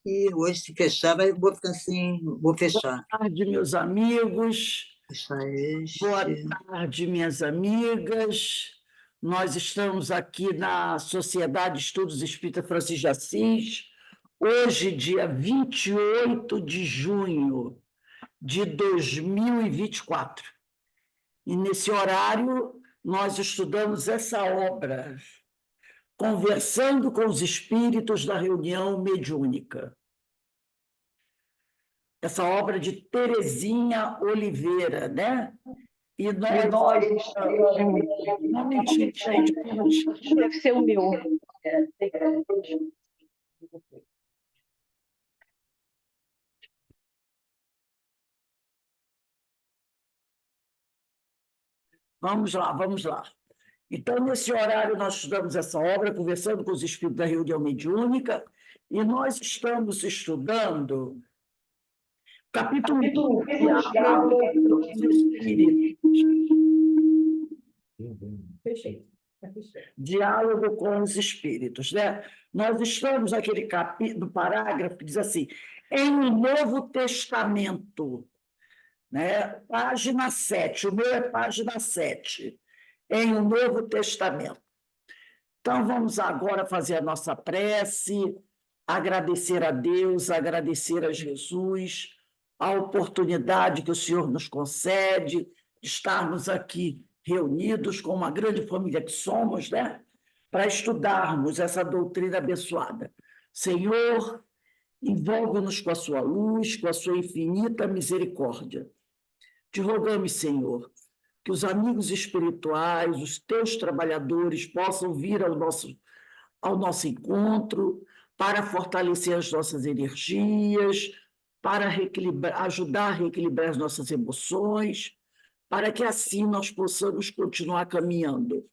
E hoje, se fechar, vou ficar assim, vou fechar. Boa tarde, meus amigos. Fechar Boa este. tarde, minhas amigas. Nós estamos aqui na Sociedade de Estudos Espírita Francisco de Assis, hoje, dia 28 de junho de 2024. E, nesse horário, nós estudamos essa obra, Conversando com os Espíritos da Reunião Mediúnica. Essa obra de Terezinha Oliveira, né? E nós. Um momentinho, gente. Um minutinho. Deve ser o meu. Vamos lá, vamos lá. Então, nesse horário, nós estudamos essa obra, conversando com os espíritos da reunião mediúnica, e nós estamos estudando capítulo 1, Diálogo com os Espíritos. Diálogo com os Espíritos, né? Nós estamos naquele capítulo, no parágrafo que diz assim: em um Novo Testamento, né? Página 7, o meu é página 7, em um Novo Testamento. Então, vamos agora fazer a nossa prece, agradecer a Deus, agradecer a Jesus, a oportunidade que o Senhor nos concede de estarmos aqui reunidos com uma grande família que somos, né? Para estudarmos essa doutrina abençoada. Senhor, envolve-nos com a sua luz, com a sua infinita misericórdia. Te rogamos, Senhor, que os amigos espirituais, os teus trabalhadores, possam vir ao nosso encontro para fortalecer as nossas energias, para ajudar a reequilibrar as nossas emoções, para que assim nós possamos continuar caminhando,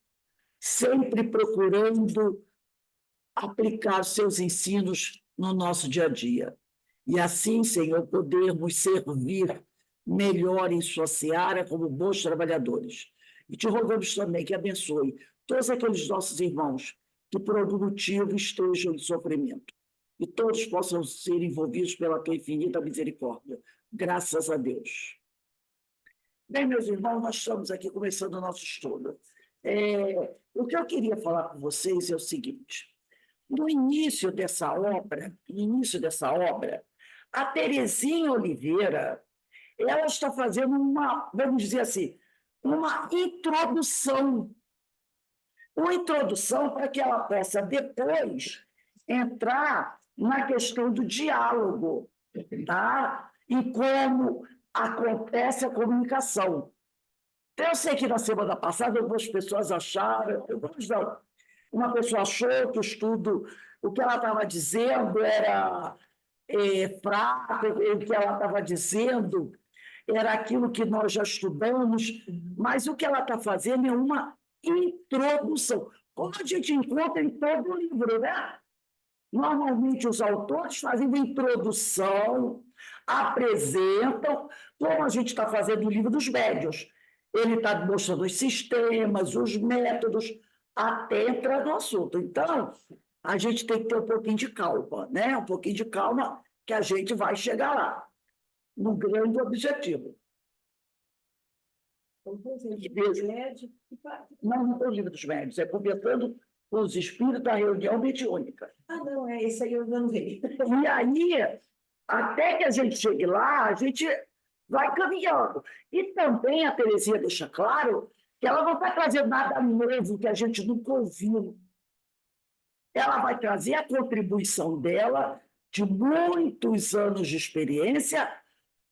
sempre procurando aplicar seus ensinos no nosso dia a dia. E assim, Senhor, podermos servir melhor em sua seara como bons trabalhadores. E te rogamos também que abençoe todos aqueles nossos irmãos que por algum motivo estejam em sofrimento. E todos possam ser envolvidos pela tua infinita misericórdia. Graças a Deus. Bem, meus irmãos, nós estamos aqui começando o nosso estudo. O que eu queria falar com vocês é o seguinte: no início dessa obra, a Terezinha Oliveira, ela está fazendo vamos dizer assim, uma introdução para que ela possa depois entrar na questão do diálogo, tá? E como acontece a comunicação. Então, eu sei que na semana passada algumas pessoas acharam, uma pessoa achou que o estudo, o que ela estava dizendo era fraco, o que ela estava dizendo era aquilo que nós já estudamos, mas o que ela está fazendo é uma introdução, como a gente encontra em todo o livro, né? Normalmente, os autores fazem uma introdução, apresentam, como a gente está fazendo no livro dos médiuns. Ele está mostrando os sistemas, os métodos, até entrar no assunto. Então, a gente tem que ter um pouquinho de calma, né? Um pouquinho de calma, que a gente vai chegar lá, no grande objetivo. Não é o livro dos médiuns, é Conversando com os Espíritos da Reunião Mediúnica. Não, esse aí eu não vi. E aí, até que a gente chegue lá, a gente vai caminhando. E também a Terezinha deixa claro que ela não vai trazer nada novo que a gente nunca ouviu. Ela vai trazer a contribuição dela de muitos anos de experiência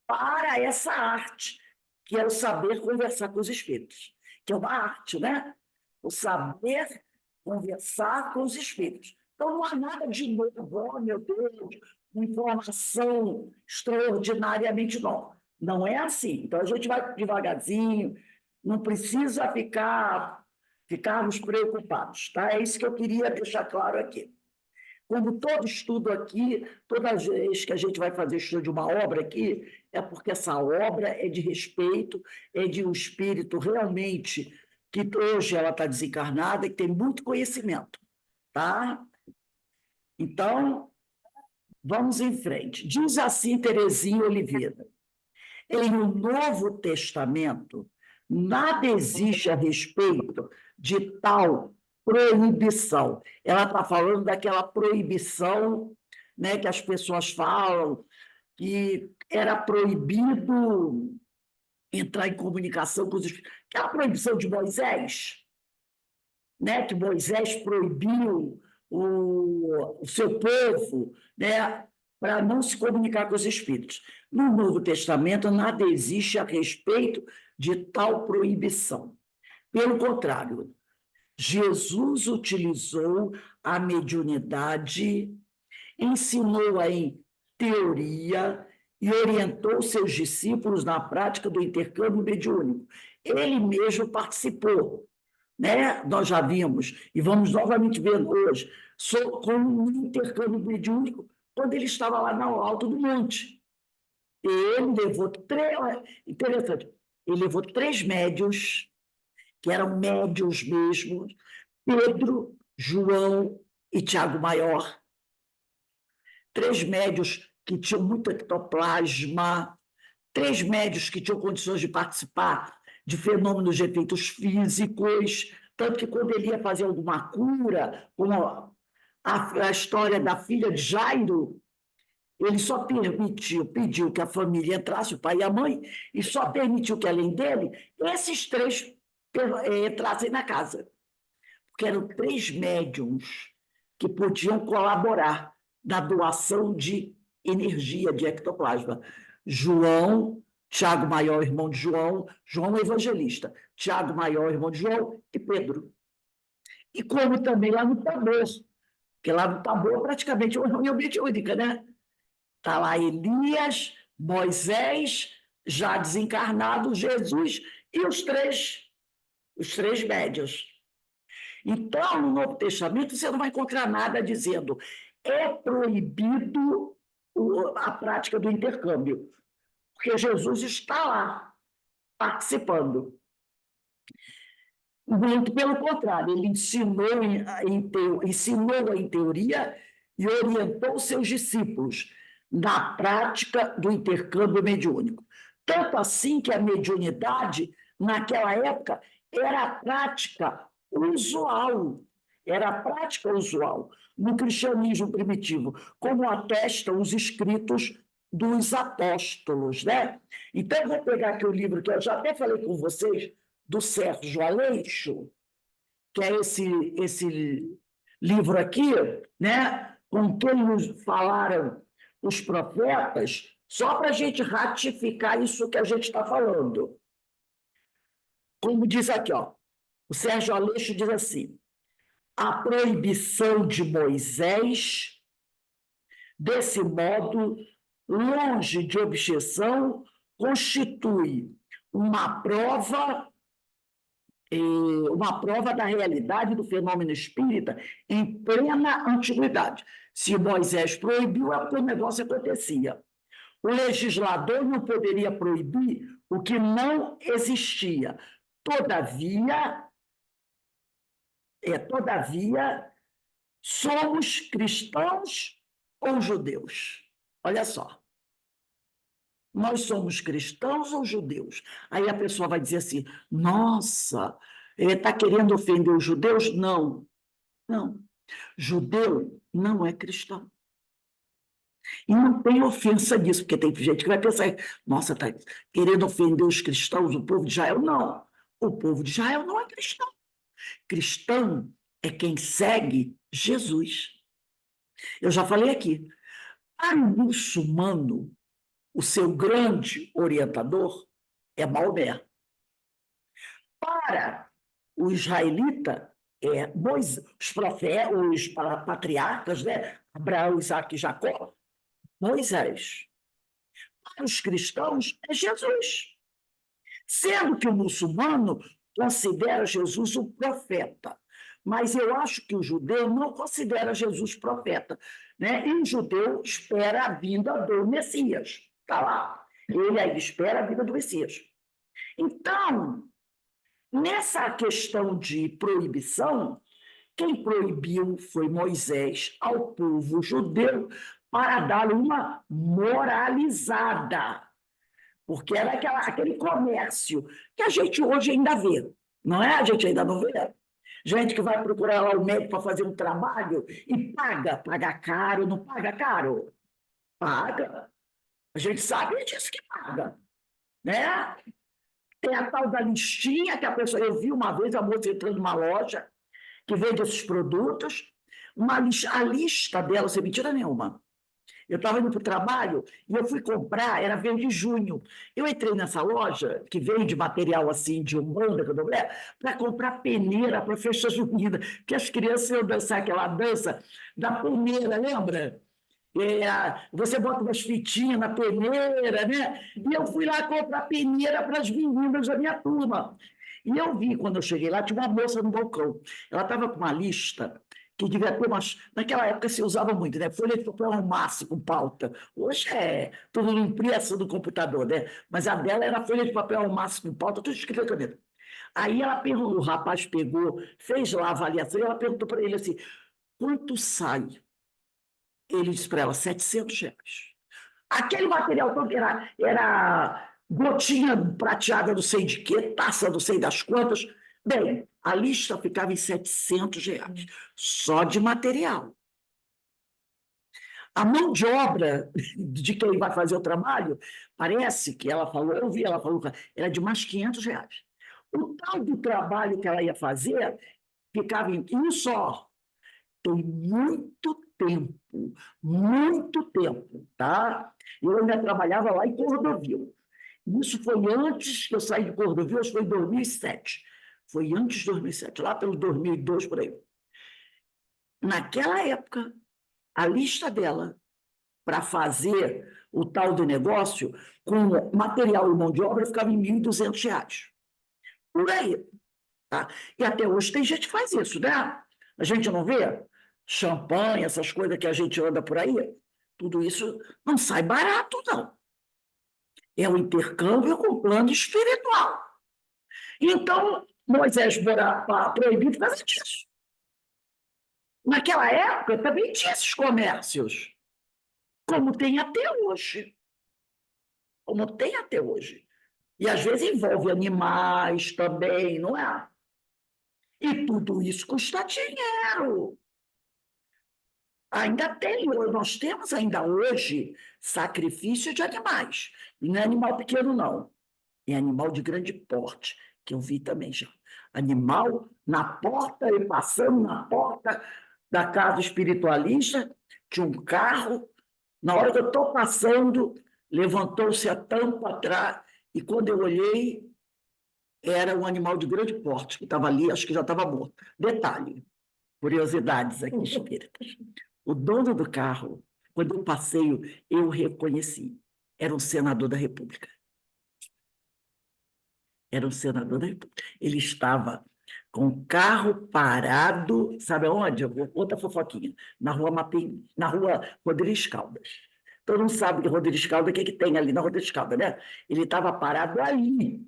para essa arte, que é o saber conversar com os espíritos, que é uma arte, né? O saber conversar com os espíritos. Então, não há nada de novo, oh, meu Deus, uma informação extraordinariamente nova. Não é assim. Então, a gente vai devagarzinho, não precisa ficarmos preocupados, tá? É isso que eu queria deixar claro aqui. Como todo estudo aqui, toda vez que a gente vai fazer estudo de uma obra aqui, é porque essa obra é de respeito, é de um espírito realmente que hoje ela está desencarnada e que tem muito conhecimento, tá? Então, vamos em frente. Diz assim Terezinha Oliveira: em o Novo Testamento, nada existe a respeito de tal proibição. Ela está falando daquela proibição, né, que as pessoas falam, que era proibido entrar em comunicação com os espíritos. Aquela proibição de Moisés, né, que Moisés proibiu o seu povo, né, para não se comunicar com os espíritos. No Novo Testamento, nada existe a respeito de tal proibição. Pelo contrário, Jesus utilizou a mediunidade, ensinou-a em teoria e orientou seus discípulos na prática do intercâmbio mediúnico. Ele mesmo participou, né? Nós já vimos, e vamos novamente ver hoje, como um intercâmbio mediúnico, quando ele estava lá no alto do monte. Ele levou interessante, ele levou 3 médiuns, que eram médiuns mesmo, Pedro, João e Tiago Maior. 3 médiuns que tinham muito ectoplasma, 3 médiuns que tinham condições de participar de fenômenos de efeitos físicos, tanto que quando ele ia fazer alguma cura, como a história da filha de Jairo, ele só pediu que a família entrasse, o pai e a mãe, e só permitiu que, além dele, esses 3 entrassem na casa. Porque eram 3 médiums que podiam colaborar na doação de energia, de ectoplasma. João, Tiago Maior, irmão de João, João Evangelista, Tiago Maior, irmão de João, e Pedro. E como também lá no Tabor, porque lá no Tabor praticamente é uma reunião mediúnica, né? Está lá Elias, Moisés, já desencarnado, Jesus e os três médios. Então, no Novo Testamento, você não vai encontrar nada dizendo é proibido a prática do intercâmbio, porque Jesus está lá, participando. Muito pelo contrário, ele ensinou em teoria e orientou seus discípulos na prática do intercâmbio mediúnico. Tanto assim que a mediunidade, naquela época, era a prática usual, no cristianismo primitivo, como atestam os escritos dos apóstolos, né? Então, eu vou pegar aqui o livro que eu já até falei com vocês, do Sérgio Aleixo, que é esse livro aqui, né, com quem nos falaram os profetas, só para a gente ratificar isso que a gente está falando. Como diz aqui, ó, o Sérgio Aleixo diz assim: a proibição de Moisés, desse modo, longe de objeção, constitui uma prova da realidade do fenômeno espírita em plena antiguidade. Se Moisés proibiu, é porque o negócio acontecia. O legislador não poderia proibir o que não existia. Todavia, somos cristãos ou judeus? Olha só. Nós somos cristãos ou judeus? Aí a pessoa vai dizer assim: nossa, ele está querendo ofender os judeus? Não, não. Judeu não é cristão. E não tem ofensa disso, porque tem gente que vai pensar: nossa, está querendo ofender os cristãos, o povo de Israel? Não. O povo de Israel não é cristão. Cristão é quem segue Jesus. Eu já falei aqui. Para o muçulmano, o seu grande orientador é Maomé. Para o israelita, os profetas, os patriarcas, né? Abraão, Isaac e Jacó, Moisés. Para os cristãos, é Jesus. Sendo que o muçulmano considera Jesus um profeta. Mas eu acho que o judeu não considera Jesus profeta, né? E o judeu espera a vinda do Messias. Está lá. Ele aí espera a vinda do Messias. Então, nessa questão de proibição, quem proibiu foi Moisés ao povo judeu para dar uma moralizada, porque era aquele comércio que a gente hoje ainda vê, não é? A gente ainda não vê. Gente que vai procurar lá o médico para fazer um trabalho e paga caro, não paga caro? Paga. A gente sabe disso que paga, né? Tem a tal da listinha que a pessoa... Eu vi uma vez a moça entrando numa loja que vende esses produtos, a lista dela, sem mentira nenhuma. Eu estava indo para o trabalho e eu fui comprar, era verde de junho. Eu entrei nessa loja, que vende material assim de Umbanda, para comprar peneira para festa junina, que as crianças iam dançar aquela dança da peneira, lembra? Você bota umas fitinhas na peneira, né? E eu fui lá comprar peneira para as meninas da minha turma. E eu vi, quando eu cheguei lá, tinha uma moça no balcão. Ela estava com uma lista que devia ter umas... Naquela época se usava muito, né? Folha de papel ao máximo, com pauta. Hoje é tudo no impresso do computador, né? Mas a dela era folha de papel ao máximo, com pauta, tudo escrito a caneta. Aí ela perguntou, o rapaz pegou, fez lá a avaliação, e ela perguntou para ele assim, quanto sai? Ele disse para ela, R$ 700. Aquele material todo era gotinha prateada não sei de quê, taça não sei das quantas. Bem, a lista ficava em R$ 700, só de material. A mão de obra de quem vai fazer o trabalho, parece que ela falou, eu vi ela falou, era de mais R$ 500. O tal do trabalho que ela ia fazer ficava em um só. Tem muito tempo, tá? Eu ainda trabalhava lá em Cordovil. Isso foi antes que eu saí de Cordovil, acho que foi em 2007. Foi antes de 2007, lá pelo 2002, por aí. Naquela época, a lista dela para fazer o tal do negócio, com material e mão de obra, ficava em R$ 1.200. Por aí. Tá? E até hoje tem gente que faz isso, né? A gente não vê? Champanhe, essas coisas que a gente anda por aí, tudo isso não sai barato, não. É um intercâmbio com plano espiritual. Então, Moisés proibiu por causa disso. Naquela época também tinha esses comércios, como tem até hoje. Como tem até hoje. E às vezes envolve animais também, não é? E tudo isso custa dinheiro. Nós temos ainda hoje sacrifício de animais. E não é animal pequeno, não. É animal de grande porte, que eu vi também já. Animal na porta, e passando na porta da casa espiritualista, tinha um carro. Na hora que eu estou passando, levantou-se a tampa atrás, e quando eu olhei, era um animal de grande porte, que estava ali, acho que já estava morto. Detalhe, curiosidades aqui espíritas. O dono do carro, quando eu passei, eu o reconheci. Era um senador da República. Era um senador da República. Ele estava com o carro parado, sabe aonde? Outra fofoquinha, na rua Mapim, na rua Rodrigues Caldas. Todo mundo sabe que Rodrigues Caldas, o que tem ali na Rodrigues Caldas, né? Ele estava parado ali,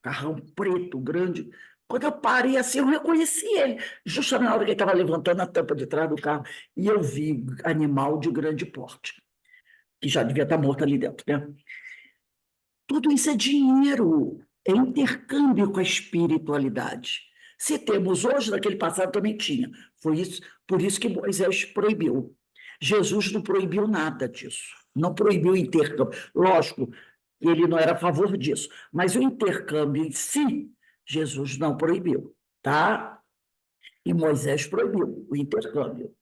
carrão preto, grande. Quando eu parei assim, eu reconheci ele, justamente na hora que ele estava levantando a tampa de trás do carro, e eu vi animal de grande porte, que já devia estar morto ali dentro, né? Tudo isso é dinheiro, é intercâmbio com a espiritualidade. Se temos hoje, naquele passado também tinha. Por isso que Moisés proibiu. Jesus não proibiu nada disso, não proibiu o intercâmbio. Lógico que ele não era a favor disso, mas o intercâmbio em si, Jesus não proibiu, tá? E Moisés proibiu o intercâmbio.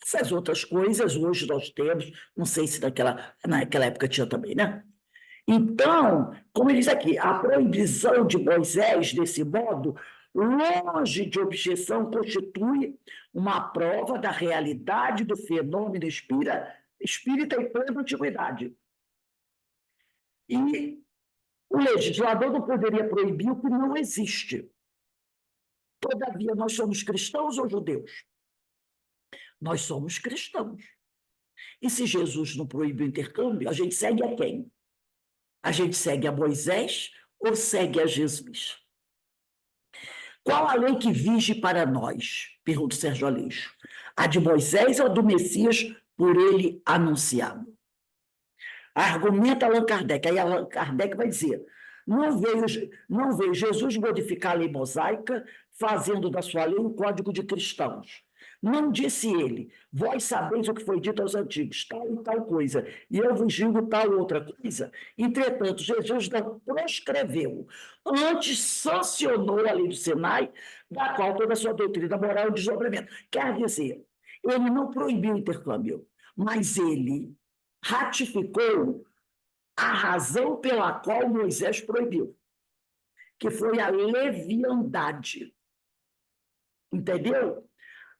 Essas outras coisas hoje nós temos, não sei se naquela época tinha também, né? Então, como ele diz aqui, a proibição de Moisés, desse modo, longe de objeção, constitui uma prova da realidade do fenômeno espírita em plena antiguidade. E o legislador não poderia proibir o que não existe. Todavia, nós somos cristãos ou judeus? Nós somos cristãos. E se Jesus não proíbe o intercâmbio, a gente segue a quem? A gente segue a Moisés ou segue a Jesus? Qual a lei que vige para nós? Pergunta o Sérgio Aleixo. A de Moisés ou a do Messias por ele anunciado. Argumenta Allan Kardec. Aí Allan Kardec vai dizer: não veio Jesus modificar a lei mosaica, fazendo da sua lei um código de cristãos. Não disse ele: vós sabeis o que foi dito aos antigos, tal e tal coisa, e eu vos digo tal outra coisa. Entretanto, Jesus não proscreveu, antes sancionou a lei do Sinai, da qual toda a sua doutrina moral é um desdobramento. Quer dizer, ele não proibiu o intercâmbio, mas ele ratificou a razão pela qual Moisés proibiu, que foi a leviandade. Entendeu?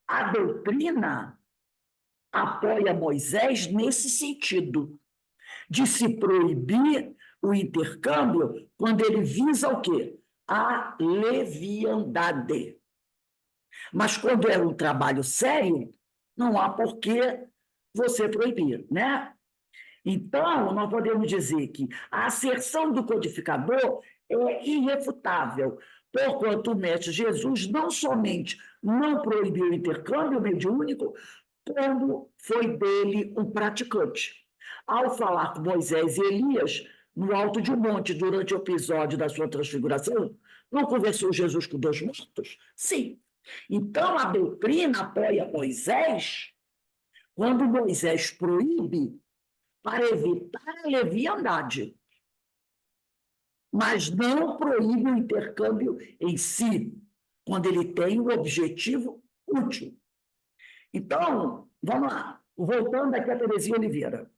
A doutrina apoia Moisés nesse sentido, de se proibir o intercâmbio quando ele visa o quê? A leviandade. Mas quando é um trabalho sério, não há por que você proibir, né? Então, nós podemos dizer que a asserção do codificador é irrefutável, porquanto o mestre Jesus não somente não proibiu o intercâmbio mediúnico, como foi dele um praticante. Ao falar com Moisés e Elias, no alto de um monte, durante o episódio da sua transfiguração, não conversou Jesus com 2 mortos? Sim. Então, a doutrina apoia Moisés quando Moisés proíbe para evitar a leviandade, mas não proíbe o intercâmbio em si, quando ele tem um objetivo útil. Então, vamos lá, voltando aqui a Terezinha Oliveira.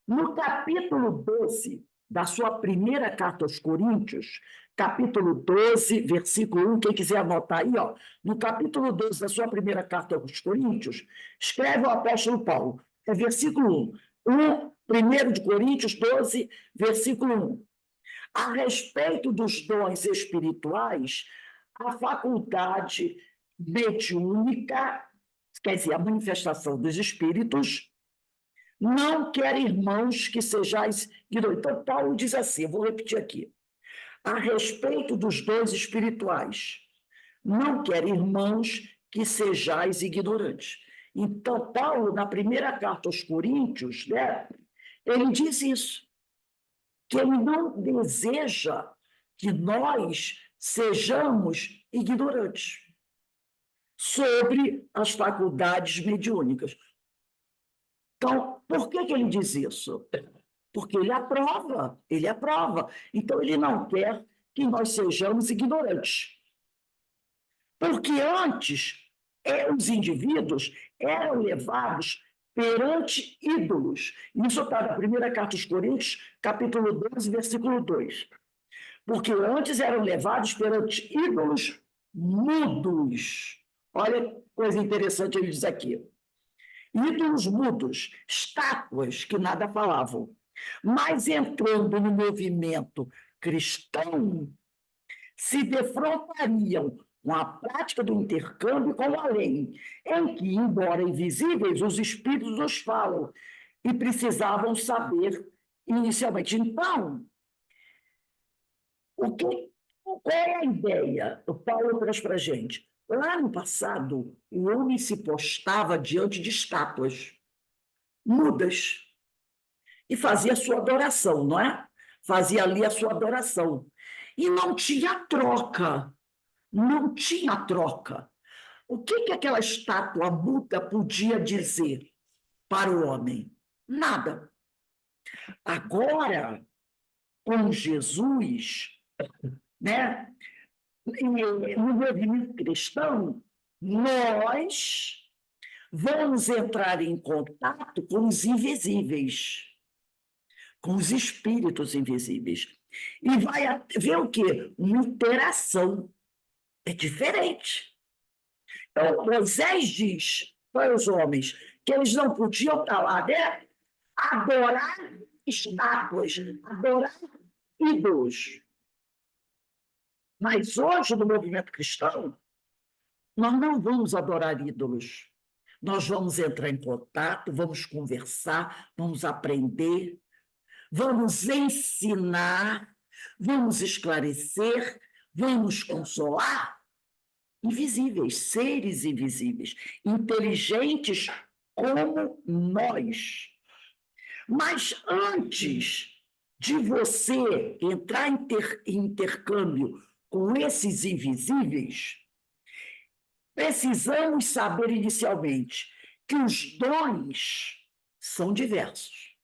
No capítulo 12 da sua primeira carta aos Coríntios, capítulo 12, versículo 1, quem quiser anotar aí, ó, no capítulo 12 da sua primeira carta aos Coríntios, escreve o apóstolo Paulo, é versículo 1, 1 de Coríntios 12, versículo 1. A respeito dos dons espirituais, a faculdade mediúnica, quer dizer, a manifestação dos espíritos, não quer, irmãos, que sejais ignorantes. Então, Paulo diz assim, eu vou repetir aqui. A respeito dos dons espirituais, não quer, irmãos, que sejais ignorantes. Então, Paulo, na primeira carta aos Coríntios, né, ele diz isso, que ele não deseja que nós sejamos ignorantes sobre as faculdades mediúnicas. Então, por que ele diz isso? Porque ele aprova, ele aprova. Então, ele não quer que nós sejamos ignorantes. Porque antes, os indivíduos eram levados perante ídolos. Isso está na primeira carta aos Coríntios, capítulo 12, versículo 2. Porque antes eram levados perante ídolos mudos. Olha que coisa interessante ele diz aqui. Ídolos mudos, estátuas que nada falavam. Mas entrando no movimento cristão, se defrontariam com a prática do intercâmbio com a lei, em que, embora invisíveis, os espíritos os falam e precisavam saber inicialmente. Então, qual é a ideia? O Paulo traz para a gente. Lá no passado, o homem se postava diante de estátuas mudas e fazia a sua adoração, não é? Fazia ali a sua adoração. E não tinha troca. Não tinha troca. O que aquela estátua muda podia dizer para o homem? Nada. Agora, com Jesus, né, no movimento cristão, nós vamos entrar em contato com os invisíveis, com os espíritos invisíveis. E vai ver o quê? Uma interação. É diferente. Então, Moisés diz para os homens que eles não podiam estar lá, né? Adorar estátuas, adorar ídolos. Mas hoje, no movimento cristão, nós não vamos adorar ídolos. Nós vamos entrar em contato, vamos conversar, vamos aprender, vamos ensinar, vamos esclarecer, vamos consolar invisíveis, seres invisíveis, inteligentes como nós. Mas antes de você entrar em intercâmbio com esses invisíveis, precisamos saber inicialmente que os dons são diversos.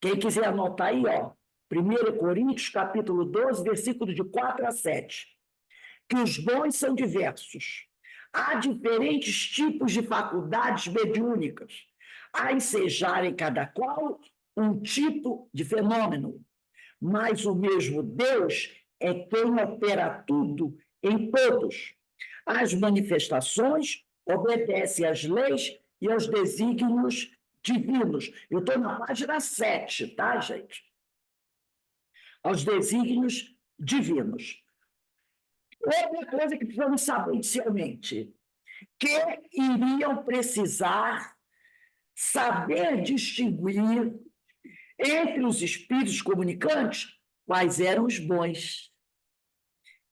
Quem quiser anotar aí, ó, 1 Coríntios, capítulo 12, versículo de 4 a 7. Que os dons são diversos. Há diferentes tipos de faculdades mediúnicas, a ensejar em cada qual um tipo de fenômeno, mas o mesmo Deus é quem opera tudo em todos. As manifestações obedecem às leis e aos desígnios divinos. Eu estou na página 7, tá, gente? Aos desígnios divinos. Outra coisa que precisamos saber inicialmente, que iriam precisar saber distinguir entre os espíritos comunicantes quais eram os bons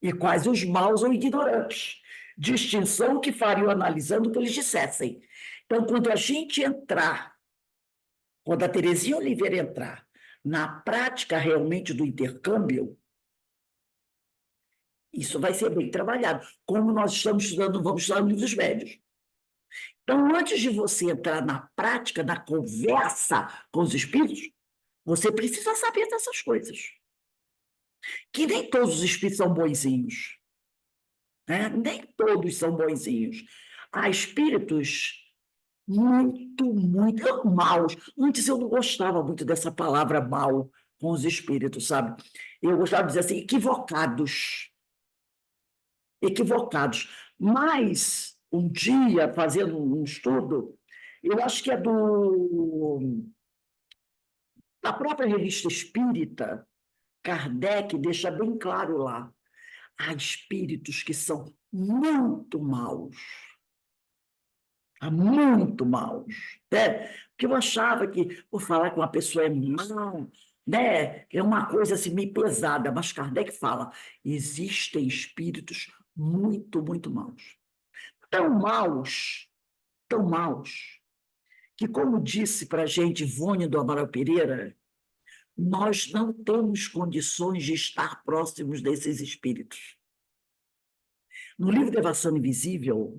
e quais os maus ou ignorantes. Distinção que fariam analisando o que eles dissessem. Então, quando a gente entrar, quando a Terezinha Oliveira entrar na prática realmente do intercâmbio, isso vai ser bem trabalhado, como nós estamos estudando, vamos estudar nos livros médios. Então, antes de você entrar na prática, na conversa com os espíritos, você precisa saber dessas coisas. Que nem todos os espíritos são bonzinhos. Né? Nem todos são bonzinhos. Há espíritos muito maus. Antes eu não gostava muito dessa palavra mal com os espíritos, sabe? Eu gostava de dizer assim, equivocados. Mas, um dia, fazendo um estudo, eu acho que é da própria Revista Espírita, Kardec deixa bem claro lá, há espíritos que são muito maus. Muito maus. Né? Porque eu achava que, por falar que uma pessoa é mal, né, é uma coisa assim meio pesada, mas Kardec fala, existem espíritos muito maus. Tão maus, que, como disse para a gente Ivone do Amaral Pereira, nós não temos condições de estar próximos desses espíritos. No livro Devassando Invisível,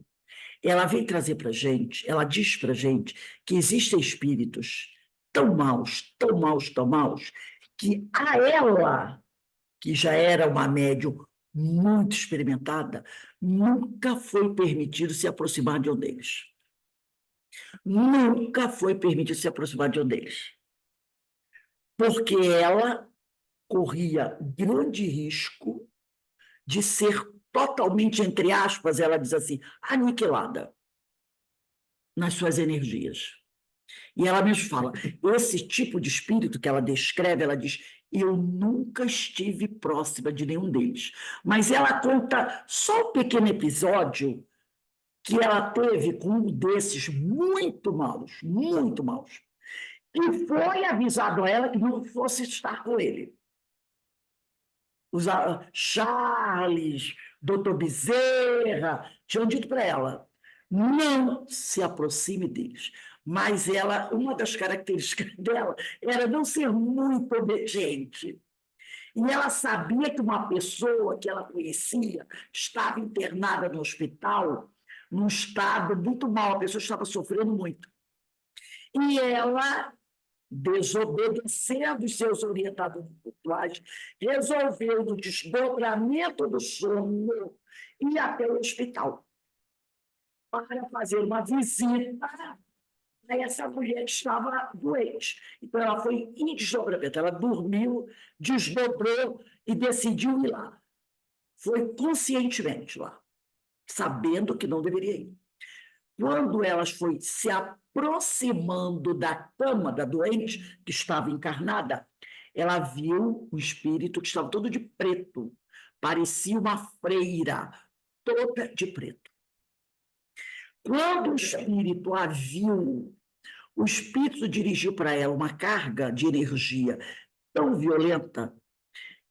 ela vem trazer para a gente, ela diz para a gente que existem espíritos tão maus, que a ela, que já era uma médium muito experimentada, nunca foi permitido se aproximar de um deles. Nunca foi permitido se aproximar de um deles. Porque ela corria grande risco de ser totalmente, entre aspas, ela diz assim, aniquilada nas suas energias. E ela mesmo fala, esse tipo de espírito que ela descreve, ela diz, eu nunca estive próxima de nenhum deles. Mas ela conta só um pequeno episódio que ela teve com um desses muito maus, e foi avisado a ela que não fosse estar com ele. Os Charles, Dr. Bezerra, tinham dito para ela, não se aproxime deles. Mas ela, uma das características dela era não ser muito obediente. E ela sabia que uma pessoa que ela conhecia estava internada no hospital, num estado muito mal, a pessoa estava sofrendo muito. E ela, desobedecendo os seus orientadores espirituais, resolveu, no desdobramento do sono, ir até o hospital para fazer uma visita a essa mulher que estava doente. Então, ela foi em desdobramento, ela dormiu, desdobrou e decidiu ir lá. Foi conscientemente lá, sabendo que não deveria ir. Quando ela foi se aproximando da cama da doente, que estava encarnada, ela viu um espírito que estava todo de preto, parecia uma freira, toda de preto. Quando o espírito a viu, o espírito dirigiu para ela uma carga de energia tão violenta,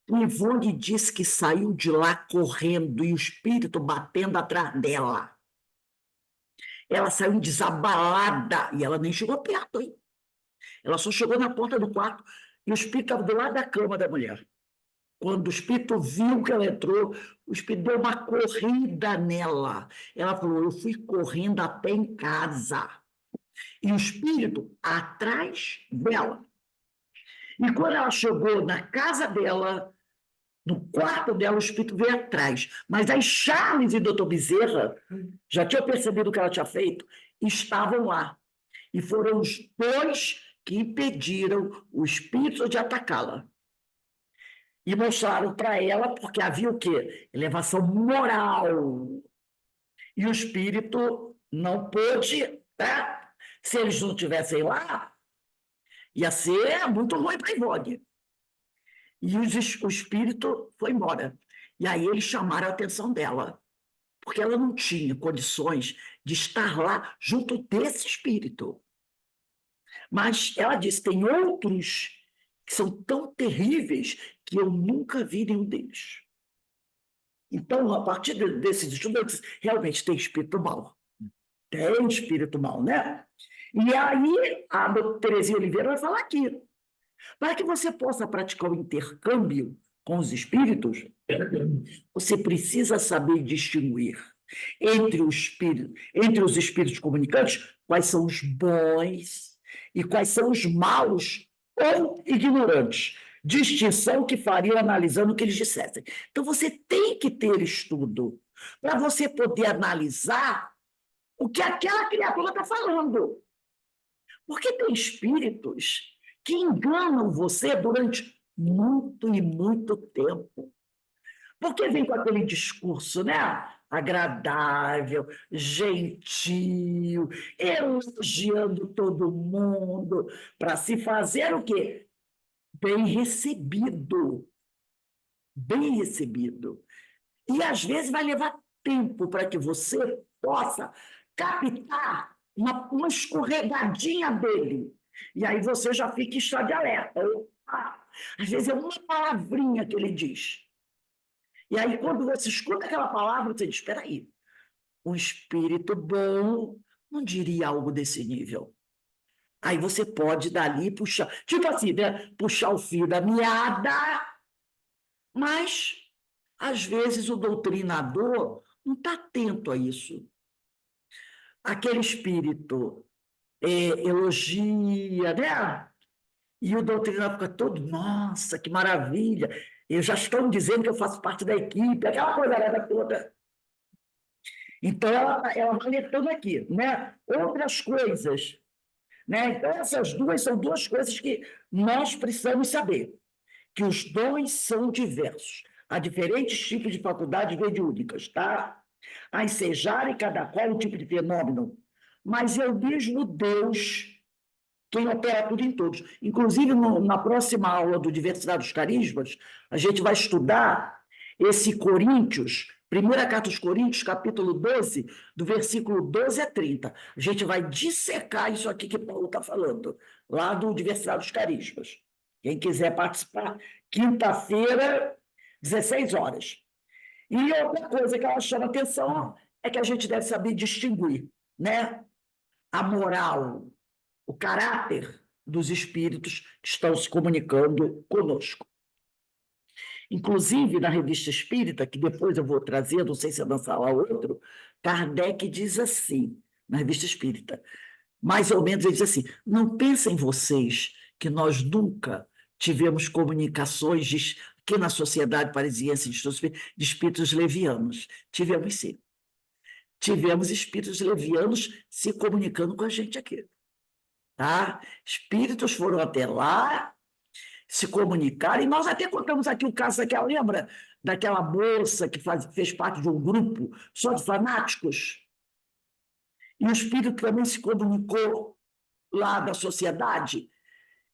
que Ivone disse que saiu de lá correndo e o espírito batendo atrás dela. Ela saiu desabalada e ela nem chegou perto, hein? Ela só chegou na porta do quarto e o espírito estava do lado da cama da mulher. Quando o espírito viu que ela entrou, o espírito deu uma corrida nela. Ela falou: eu fui correndo até em casa. E o espírito atrás dela. E quando ela chegou na casa dela, no quarto dela, o espírito veio atrás. Mas aí Charles e doutor Bezerra já tinham percebido o que ela tinha feito e estavam lá. E foram os dois que impediram o espírito de atacá-la. E mostraram para ela, porque havia o quê? Elevação moral. E o espírito não pôde, né? Se eles não estivessem lá, ia ser muito ruim para a Ivone. E o espírito foi embora. E aí eles chamaram a atenção dela, porque ela não tinha condições de estar lá junto desse espírito. Mas ela disse: tem outros que são tão terríveis que eu nunca vi nenhum deles. Então, a partir desses estudantes, realmente tem espírito mau. Tem espírito mau, né? E aí, a doutora Terezinha Oliveira vai falar aqui. Para que você possa praticar o intercâmbio com os espíritos, você precisa saber distinguir entre os espíritos comunicantes, quais são os bons e quais são os maus ou ignorantes. Distinção que faria analisando o que eles dissessem. Então, você tem que ter estudo para você poder analisar o que aquela criatura está falando. Porque tem espíritos que enganam você durante muito e muito tempo. Porque vem com aquele discurso, né? Agradável, gentil, elogiando todo mundo, para se fazer o quê? Bem recebido. Bem recebido. E às vezes vai levar tempo para que você possa captar uma escorregadinha dele. E aí você já fica em estado de alerta. Às vezes é uma palavrinha que ele diz. E aí, quando você escuta aquela palavra, você diz: espera aí, um espírito bom não diria algo desse nível. Aí você pode dali puxar, tipo assim, né? Puxar o fio da meada, mas às vezes o doutrinador não está atento a isso. Aquele espírito elogia, né? E o doutrinador fica todo: nossa, que maravilha, eles já estão dizendo que eu faço parte da equipe, aquela coisa toda. Então, ela vai letando aqui, né? Outras coisas, né? Então, essas duas são duas coisas que nós precisamos saber, que os dons são diversos. Há diferentes tipos de faculdades mediúnicas, tá? A ensejar em cada qual um tipo de fenômeno, mas é o mesmo Deus quem opera tudo em todos. Inclusive, na próxima aula do Diversidade dos Carismas, a gente vai estudar esse Coríntios, primeira carta aos Coríntios, capítulo 12, do versículo 12 a 30. A gente vai dissecar isso aqui que Paulo está falando, lá do Diversidade dos Carismas. Quem quiser participar, quinta-feira, 16 horas. E outra coisa que ela chama atenção é que a gente deve saber distinguir, né? A moral, o caráter dos espíritos que estão se comunicando conosco. Inclusive, na Revista Espírita, que depois eu vou trazer, não sei se é na sala outro, Kardec diz assim, na Revista Espírita, mais ou menos ele diz assim: não pensem vocês que nós nunca tivemos comunicações aqui na Sociedade Parisiense de espíritos levianos. Tivemos sim. Tivemos espíritos levianos se comunicando com a gente aqui. Tá? Espíritos foram até lá, se comunicaram, e nós até contamos aqui o caso daquela, lembra? Daquela moça que fez parte de um grupo só de fanáticos? E o espírito também se comunicou lá da sociedade.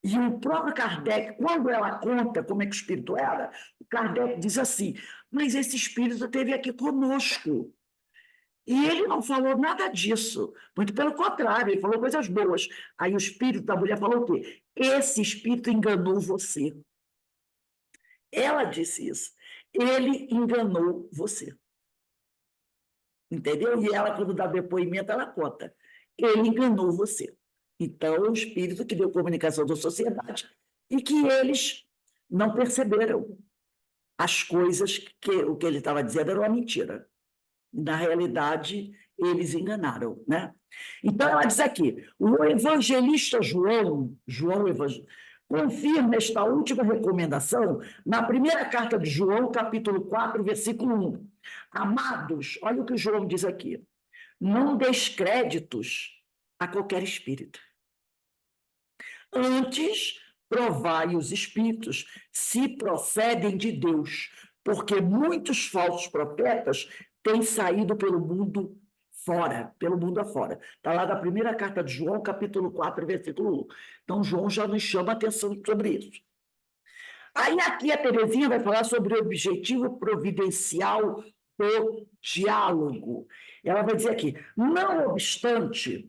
E o próprio Kardec, quando ela conta como é que o espírito era, o Kardec diz assim: mas esse espírito esteve aqui conosco. E ele não falou nada disso, muito pelo contrário, ele falou coisas boas. Aí o espírito da mulher falou o quê? Esse espírito enganou você. Ela disse isso. Ele enganou você. entendeu? E ela, quando dá depoimento, ela conta. Ele enganou você. Então, o espírito que deu comunicação da sociedade e que eles não perceberam as coisas que o que ele estava dizendo era uma mentira. Na realidade, eles enganaram, né? Então, ela diz aqui, o evangelista João Evangelista, confirma esta última recomendação na primeira carta de João, capítulo 4, versículo 1. Amados, olha o que João diz aqui, não deis créditos a qualquer espírito. Antes, provai os espíritos se procedem de Deus, porque muitos falsos profetas têm saído pelo mundo fora, pelo mundo afora. Está lá da primeira carta de João, capítulo 4, versículo 1. Então, João já nos chama a atenção sobre isso. Aí, aqui, a Terezinha vai falar sobre o objetivo providencial do diálogo. Ela vai dizer aqui, não obstante,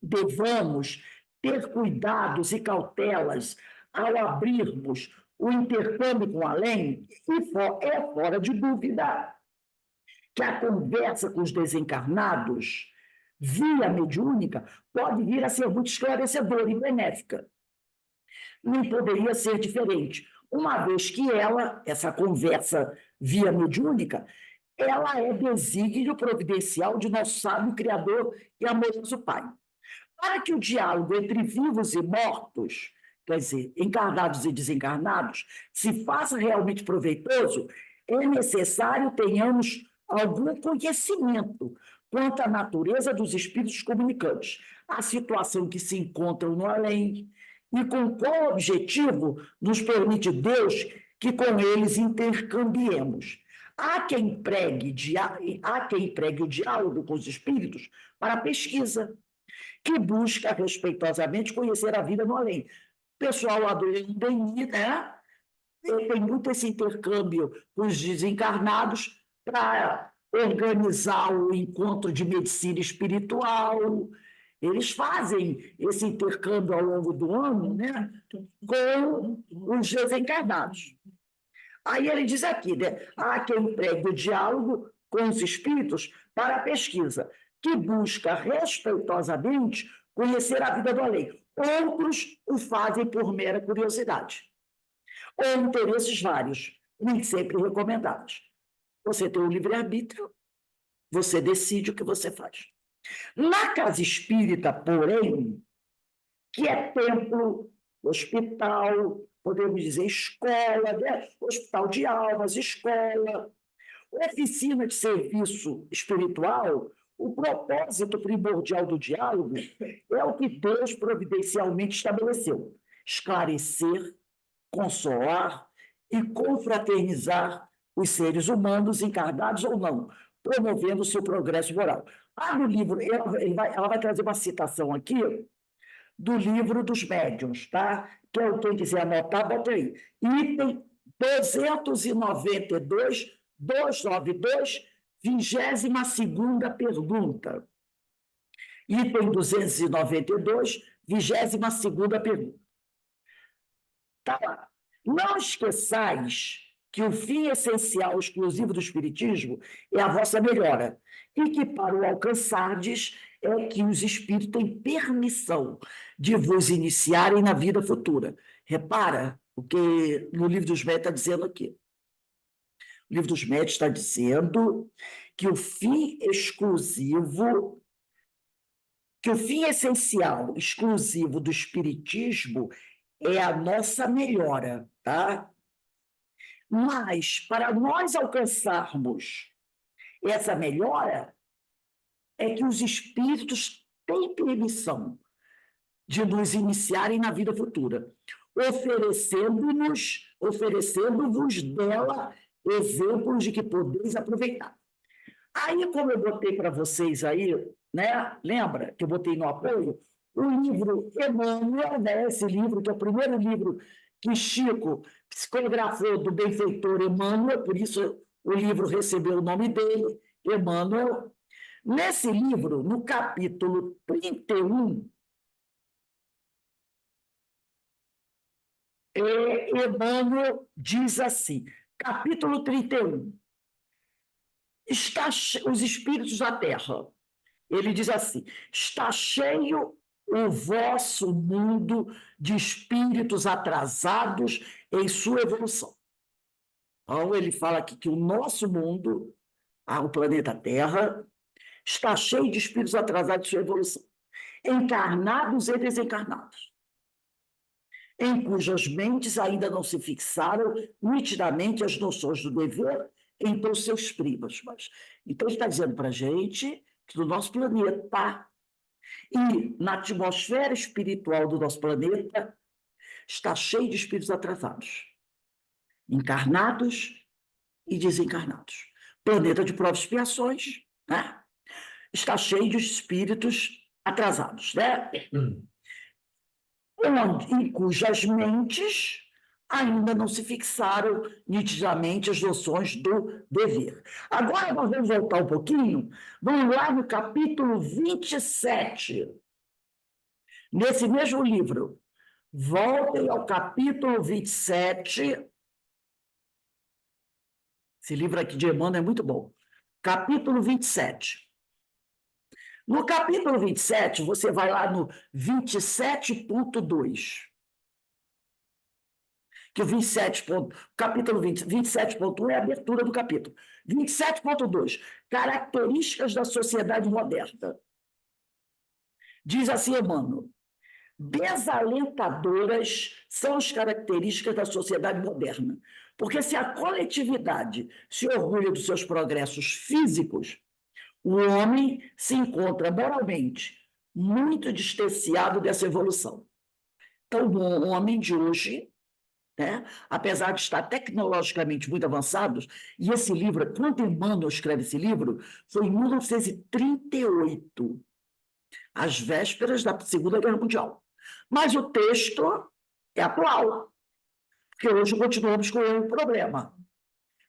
devamos ter cuidados e cautelas ao abrirmos o intercâmbio com além, e é fora de dúvida que a conversa com os desencarnados, via mediúnica, pode vir a ser muito esclarecedora e benéfica. Não poderia ser diferente, uma vez que essa conversa via mediúnica, ela é desígnio providencial de nosso sábio Criador e amoroso Pai. Para que o diálogo entre vivos e mortos, quer dizer, encarnados e desencarnados, se faça realmente proveitoso, é necessário tenhamos algum conhecimento quanto à natureza dos espíritos comunicantes, a situação que se encontram no além, e com qual objetivo nos permite Deus que com eles intercambiemos. Há quem pregue o diálogo com os espíritos para pesquisa, que busca respeitosamente conhecer a vida no além. O pessoal lá do NDI, né, tem muito esse intercâmbio com os desencarnados para organizar o encontro de medicina espiritual. Eles fazem esse intercâmbio ao longo do ano, né, com os desencarnados. Aí ele diz aqui, né, há quem pregue o diálogo com os espíritos para a pesquisa, que busca respeitosamente conhecer a vida do além. Outros o fazem por mera curiosidade, ou interesses vários, nem sempre recomendados. Você tem o livre-arbítrio, você decide o que você faz. Na casa espírita, porém, que é templo, hospital, podemos dizer escola, né? Hospital de almas, escola, oficina de serviço espiritual, o propósito primordial do diálogo é o que Deus providencialmente estabeleceu: esclarecer, consolar e confraternizar os seres humanos, encarnados ou não, promovendo o seu progresso moral. No livro, ela vai trazer uma citação aqui do livro dos médiuns, tá? Quem quiser anotar, bota aí. Item 292, 292, 22ª pergunta. Item 292, 22ª pergunta. Tá lá. Não esqueçais que o fim essencial exclusivo do Espiritismo é a vossa melhora, e que para o alcançardes é que os espíritos têm permissão de vos iniciarem na vida futura. Repara o que no Livro dos Médiuns está dizendo aqui. O Livro dos Médiuns está dizendo que o fim exclusivo, que o fim essencial, exclusivo do Espiritismo é a nossa melhora, tá? Mas, para nós alcançarmos essa melhora, é que os espíritos têm permissão de nos iniciarem na vida futura, oferecendo-vos dela exemplos de que podeis aproveitar. Aí, como eu botei para vocês aí, né? Lembra que eu botei no apoio? O livro Emmanuel, né? Esse livro, que é o primeiro livro que Chico psicografou do benfeitor Emmanuel, por isso o livro recebeu o nome dele, Emmanuel. Nesse livro, no capítulo 31, Emmanuel diz assim, capítulo 31, os espíritos da Terra. Ele diz assim: está cheio o vosso mundo de espíritos atrasados em sua evolução. Então, ele fala aqui que o nosso mundo, o planeta Terra, está cheio de espíritos atrasados em sua evolução, encarnados e desencarnados, em cujas mentes ainda não se fixaram nitidamente as noções do dever entre os seus primas. Então, ele está dizendo para a gente que no nosso planeta e na atmosfera espiritual do nosso planeta está cheio de espíritos atrasados, encarnados e desencarnados. Planeta de provas e expiações, né? Está cheio de espíritos atrasados, né? Em cujas mentes ainda não se fixaram nitidamente as noções do dever. Agora nós vamos voltar um pouquinho, vamos lá no capítulo 27, nesse mesmo livro. Voltem ao capítulo 27. Esse livro aqui de Emmanuel é muito bom. Capítulo 27. No capítulo 27, você vai lá no 27.2. Que o 27. Capítulo 27.1 é a abertura do capítulo. 27.2, características da sociedade moderna. Diz assim Emmanuel: desalentadoras são as características da sociedade moderna, porque se a coletividade se orgulha dos seus progressos físicos, o homem se encontra moralmente muito distanciado dessa evolução. Então, o homem de hoje, né, apesar de estar tecnologicamente muito avançados, e esse livro, quando Emmanuel escreve esse livro, foi em 1938, às vésperas da Segunda Guerra Mundial. Mas o texto é atual, porque hoje continuamos com o problema.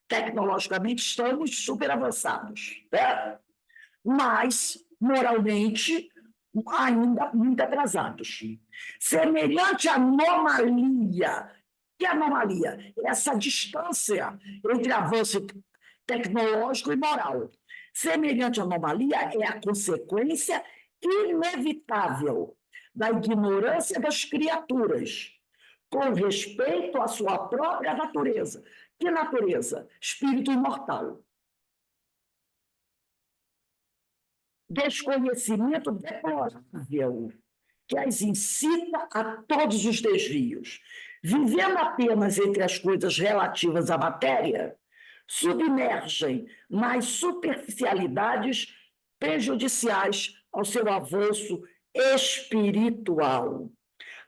Tecnologicamente estamos super avançados, né? Mas, moralmente, ainda muito atrasados. Semelhante anomalia. Que anomalia? Essa distância entre avanço tecnológico e moral. Semelhante anomalia é a consequência inevitável da ignorância das criaturas com respeito à sua própria natureza. Que natureza? Espírito imortal. Desconhecimento deplorável, que as incita a todos os desvios. Vivendo apenas entre as coisas relativas à matéria, submergem nas superficialidades prejudiciais ao seu avanço espiritual.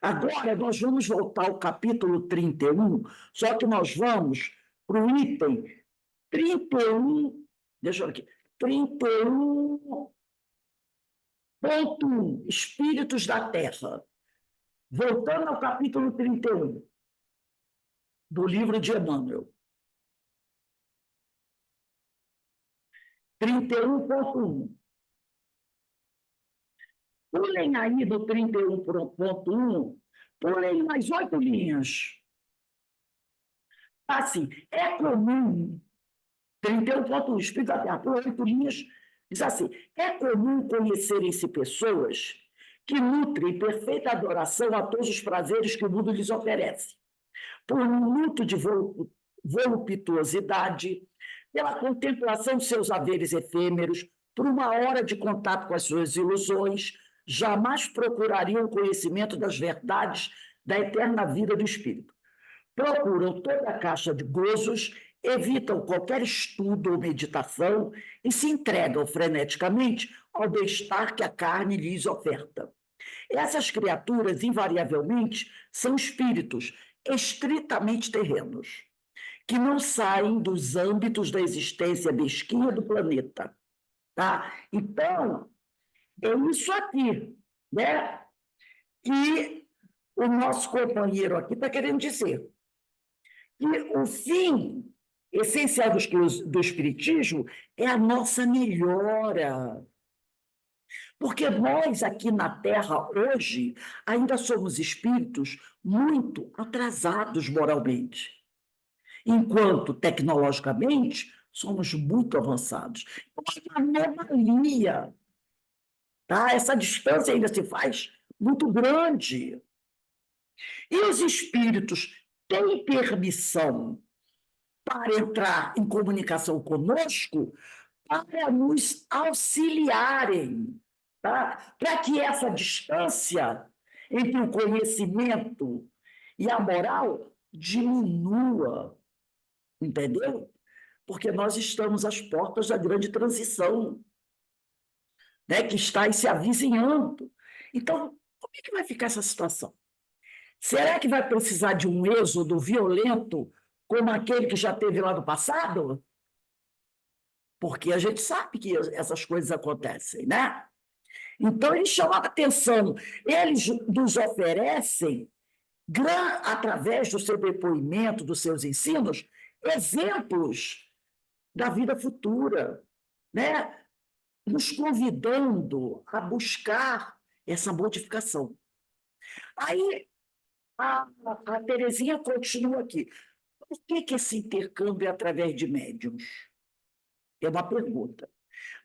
Agora, nós vamos voltar ao capítulo 31, só que nós vamos para o item 31, deixa eu ver aqui, 31.1, Espíritos da Terra. Voltando ao capítulo 31, do livro de Emmanuel. 31.1. Pulem aí do 31.1, pulem mais 8 linhas. Assim, é comum, 31.1, Espírito da Terra, por 8 linhas, diz assim: é comum conhecerem-se pessoas que nutrem perfeita adoração a todos os prazeres que o mundo lhes oferece, por um luto de voluptuosidade, pela contemplação de seus haveres efêmeros, por uma hora de contato com as suas ilusões, jamais procurariam o conhecimento das verdades da eterna vida do espírito. Procuram toda a caixa de gozos, evitam qualquer estudo ou meditação e se entregam freneticamente ao bem-estar que a carne lhes oferta. Essas criaturas, invariavelmente, são espíritos estritamente terrenos, que não saem dos âmbitos da existência mesquinha do planeta. Tá? Então, é isso aqui, né, que o nosso companheiro aqui está querendo dizer. Que o fim essencial do Espiritismo é a nossa melhora. Porque nós, aqui na Terra, hoje, ainda somos espíritos muito atrasados moralmente. Enquanto, tecnologicamente, somos muito avançados. É uma anomalia, tá? Essa distância ainda se faz muito grande. E os espíritos têm permissão para entrar em comunicação conosco para nos auxiliarem, tá? Para que essa distância entre o conhecimento e a moral diminua, entendeu? Porque nós estamos às portas da grande transição, né, que está aí se avizinhando. Então, como é que vai ficar essa situação? Será que vai precisar de um êxodo violento como aquele que já teve lá no passado? Porque a gente sabe que essas coisas acontecem, né? Então, eles chamam a atenção, eles nos oferecem, através do seu depoimento, dos seus ensinos, exemplos da vida futura, né? Nos convidando a buscar essa modificação. Aí, a Terezinha continua aqui. Por que esse intercâmbio é através de médiums? É uma pergunta.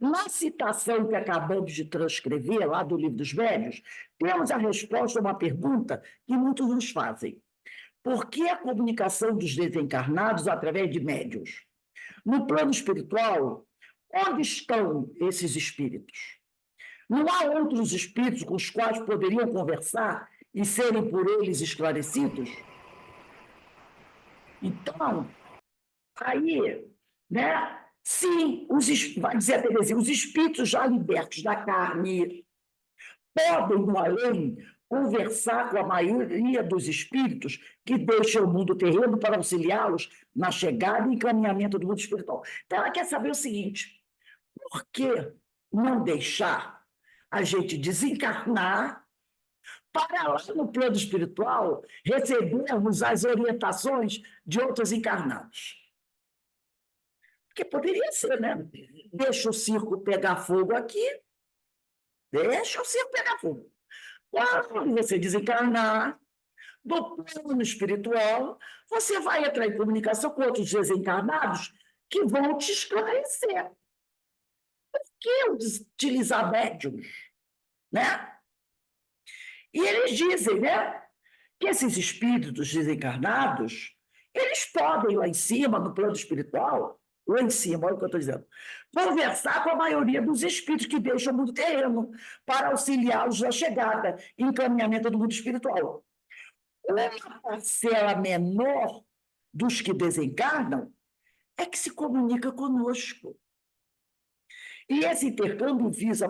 Na citação que acabamos de transcrever, lá do Livro dos Médiuns, temos a resposta a uma pergunta que muitos nos fazem. Por que a comunicação dos desencarnados através de médiuns? No plano espiritual, onde estão esses espíritos? Não há outros espíritos com os quais poderiam conversar e serem por eles esclarecidos? Então, aí, né? Sim, vai dizer a Terezinha, os espíritos já libertos da carne podem, no além, conversar com a maioria dos espíritos que deixam o mundo terreno para auxiliá-los na chegada e encaminhamento do mundo espiritual. Então, ela quer saber o seguinte: por que não deixar a gente desencarnar para lá no plano espiritual recebermos as orientações de outros encarnados? Porque poderia ser, né? Deixa o circo pegar fogo aqui, deixa o circo pegar fogo. Quando você desencarnar do plano espiritual, você vai entrar em comunicação com outros desencarnados que vão te esclarecer. Por que utilizar médiums, né? E eles dizem, né, que esses espíritos desencarnados, eles podem, lá em cima, no plano espiritual, lá em cima, olha o que eu estou dizendo, conversar com a maioria dos espíritos que deixam o mundo terreno para auxiliá-los na chegada e encaminhamento do mundo espiritual. Uma parcela menor dos que desencarnam é que se comunica conosco. E esse intercâmbio visa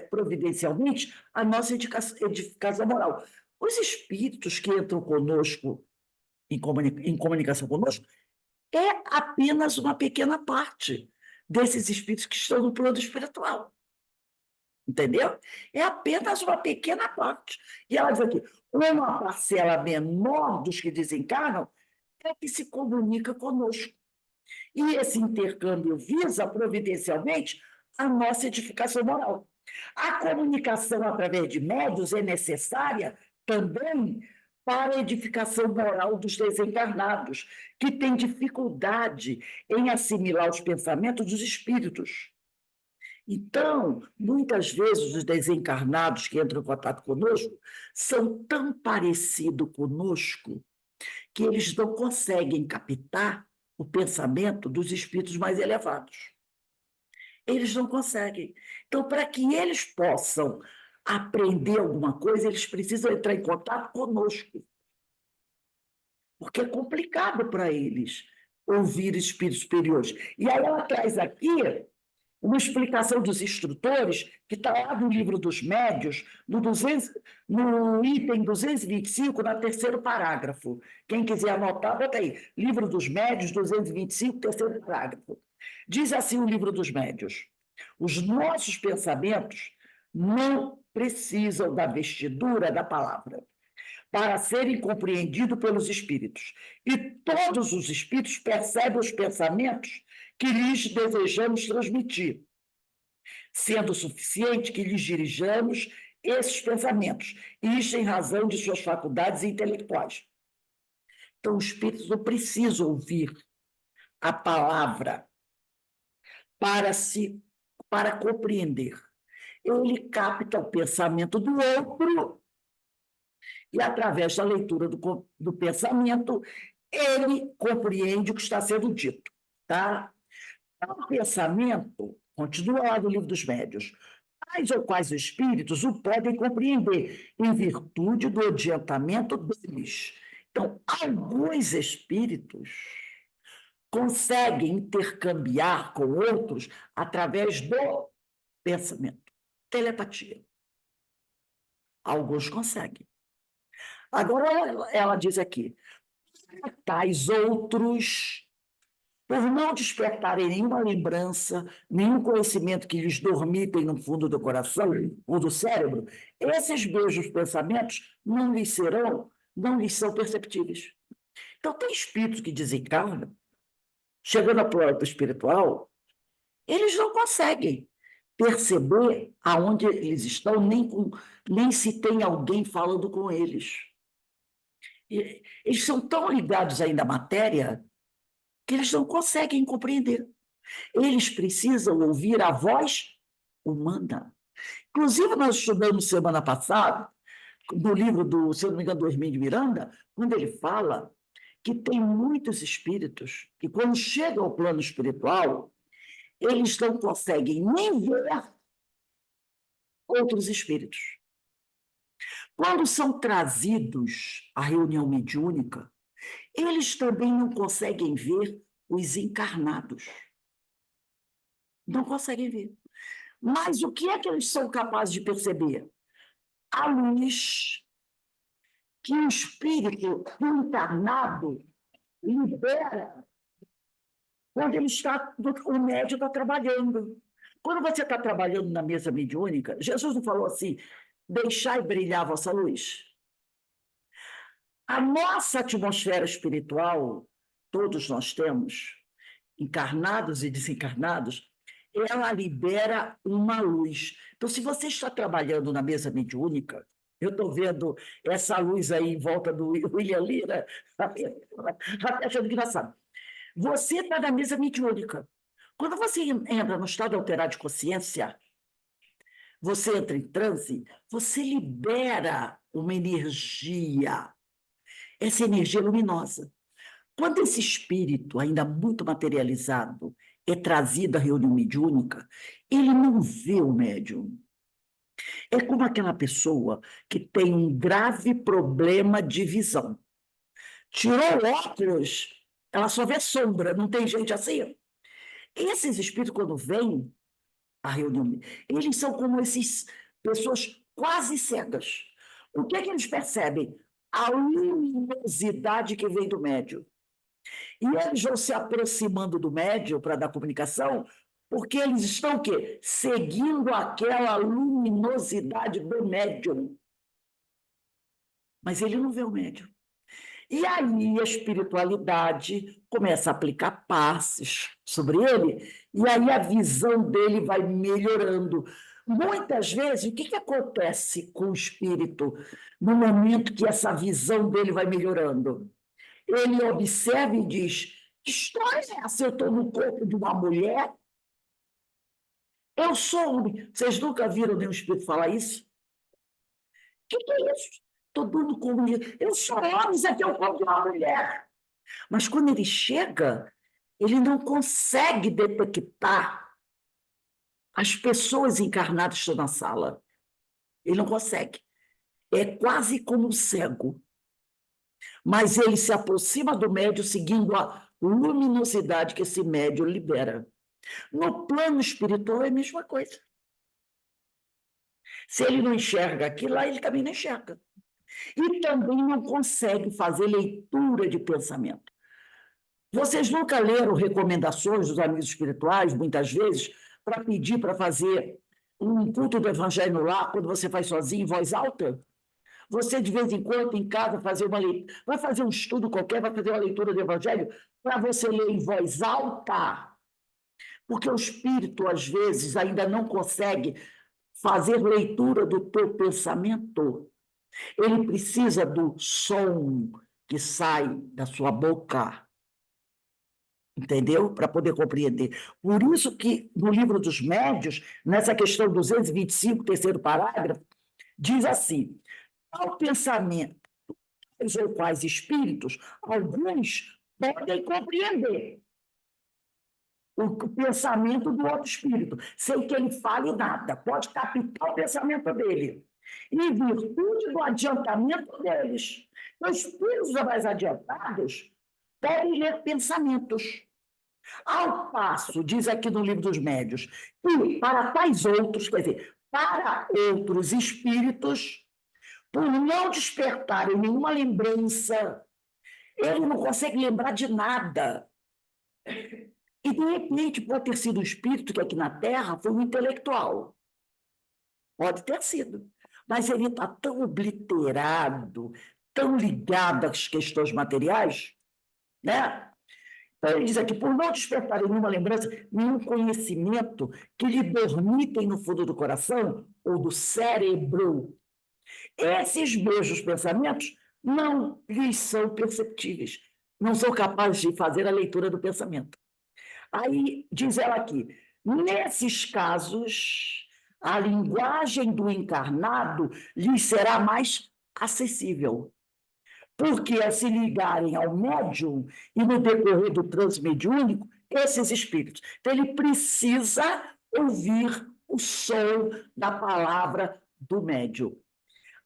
providencialmente a nossa edificação moral. Os espíritos que entram conosco, em comunicação conosco, é apenas uma pequena parte desses espíritos que estão no plano espiritual. Entendeu? É apenas uma pequena parte. E ela diz aqui, uma parcela menor dos que desencarnam é que se comunica conosco. E esse intercâmbio visa, providencialmente, a nossa edificação moral. A comunicação através de médiuns é necessária também para a edificação moral dos desencarnados, que têm dificuldade em assimilar os pensamentos dos espíritos. Então, muitas vezes, os desencarnados que entram em contato conosco são tão parecidos conosco que eles não conseguem captar o pensamento dos espíritos mais elevados. Eles não conseguem. Então, para que eles possam aprender alguma coisa, eles precisam entrar em contato conosco. Porque é complicado para eles ouvir espíritos superiores. E aí ela traz aqui uma explicação dos instrutores, que está lá no Livro dos Médiuns, no item 225, no terceiro parágrafo. Quem quiser anotar, bota aí. Livro dos Médiuns, 225, terceiro parágrafo. Diz assim o Livro dos Médiuns: os nossos pensamentos não precisam da vestidura da palavra para serem compreendidos pelos espíritos. E todos os espíritos percebem os pensamentos que lhes desejamos transmitir, sendo suficiente que lhes dirijamos esses pensamentos, e isto em razão de suas faculdades intelectuais. Então, os espíritos não precisam ouvir a palavra para compreender. Ele capta o pensamento do outro e, através da leitura do pensamento, ele compreende o que está sendo dito. Tá? O pensamento, continua lá no Livro dos Médiuns, tais ou quais espíritos o podem compreender, em virtude do adiantamento deles. Então, alguns espíritos conseguem intercambiar com outros através do pensamento, telepatia. Alguns conseguem. Agora, ela diz aqui, tais outros, por não despertarem nenhuma lembrança, nenhum conhecimento que lhes dormitem no fundo do coração ou do cérebro, esses mesmos pensamentos não lhes são perceptíveis. Então, tem espíritos que desencarnam, chegando ao plano espiritual, eles não conseguem perceber aonde eles estão, nem se tem alguém falando com eles. Eles são tão ligados ainda à matéria que eles não conseguem compreender. Eles precisam ouvir a voz humana. Inclusive, nós estudamos semana passada, no livro do, se eu não me engano, do Hermínio de Miranda, quando ele fala que tem muitos espíritos que, quando chegam ao plano espiritual, eles não conseguem nem ver outros espíritos. Quando são trazidos à reunião mediúnica, eles também não conseguem ver os encarnados. Não conseguem ver. Mas o que é que eles são capazes de perceber? A luz que o espírito do encarnado libera quando o médium está trabalhando. Quando você está trabalhando na mesa mediúnica, Jesus não falou assim, deixai brilhar a vossa luz? A nossa atmosfera espiritual, todos nós temos, encarnados e desencarnados, ela libera uma luz. Então, se você está trabalhando na mesa mediúnica, eu estou vendo essa luz aí em volta do William Lira, até achando engraçado. Você está na mesa mediúnica. Quando você entra no estado alterado de consciência, você entra em transe, você libera uma energia, essa energia luminosa. Quando esse espírito, ainda muito materializado, é trazido à reunião mediúnica, ele não vê o médium. É como aquela pessoa que tem um grave problema de visão. Tirou o óculos, ela só vê sombra, não tem gente assim? Esses espíritos, quando vêm à reunião, eles são como essas pessoas quase cegas. O que é que eles percebem? A luminosidade que vem do médium. E eles vão se aproximando do médium para dar comunicação, porque eles estão o quê? Seguindo aquela luminosidade do médium. Mas ele não vê o médium. E aí a espiritualidade começa a aplicar passes sobre ele, e aí a visão dele vai melhorando. Muitas vezes, o que acontece com o espírito no momento que essa visão dele vai melhorando? Ele observa e diz, que história é essa? Eu estou no corpo de uma mulher? Eu sou homem. Vocês nunca viram nenhum espírito falar isso? O que é isso? Estou dando comigo. Eu sou homem, isso aqui é o corpo de uma mulher. Mas quando ele chega, ele não consegue detectar as pessoas encarnadas que estão na sala. Ele não consegue. É quase como um cego. Mas ele se aproxima do médium seguindo a luminosidade que esse médium libera. No plano espiritual é a mesma coisa. Se ele não enxerga aquilo lá, ele também não enxerga. E também não consegue fazer leitura de pensamento. Vocês nunca leram recomendações dos amigos espirituais, muitas vezes, para pedir para fazer um culto do Evangelho no lar, quando você faz sozinho, em voz alta? Você, de vez em quando, em casa, vai fazer um estudo qualquer, vai fazer uma leitura do Evangelho, para você ler em voz alta, porque o espírito, às vezes, ainda não consegue fazer leitura do teu pensamento. Ele precisa do som que sai da sua boca. entendeu? Para poder compreender. Por isso que, no livro dos médios, nessa questão 225, terceiro parágrafo, diz assim, ao pensamento, ou quais espíritos, alguns podem compreender o pensamento do outro espírito, sem que ele fale nada, pode captar o pensamento dele, em virtude do adiantamento deles. Os espíritos mais adiantados podem ler pensamentos. Ao passo, diz aqui no livro dos médios, que para tais outros, quer dizer, para outros espíritos, por não despertarem nenhuma lembrança, ele não consegue lembrar de nada. E, de repente, pode ter sido um espírito que aqui na Terra foi um intelectual. Pode ter sido. Mas ele está tão obliterado, tão ligado às questões materiais, né? Então, ele diz aqui, por não despertarem nenhuma lembrança, nenhum conhecimento que lhe dormitem no fundo do coração ou do cérebro, esses mesmos pensamentos não lhes são perceptíveis, não são capazes de fazer a leitura do pensamento. Aí, diz ela aqui, nesses casos, a linguagem do encarnado lhes será mais acessível, porque ao se ligarem ao médium e no decorrer do transe mediúnico, esses espíritos. Então, ele precisa ouvir o som da palavra do médium.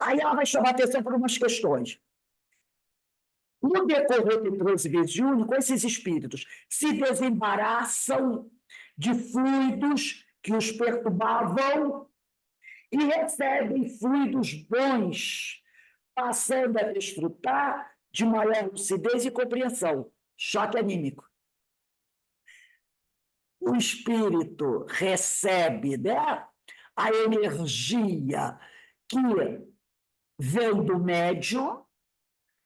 Aí ela vai chamar atenção para umas questões. No decorrer do transe mediúnico, esses espíritos se desembaraçam de fluidos que os perturbavam e recebem fluidos bons, passando a desfrutar de maior lucidez e compreensão. Choque anímico. O espírito recebe, né, a energia que vem do médium,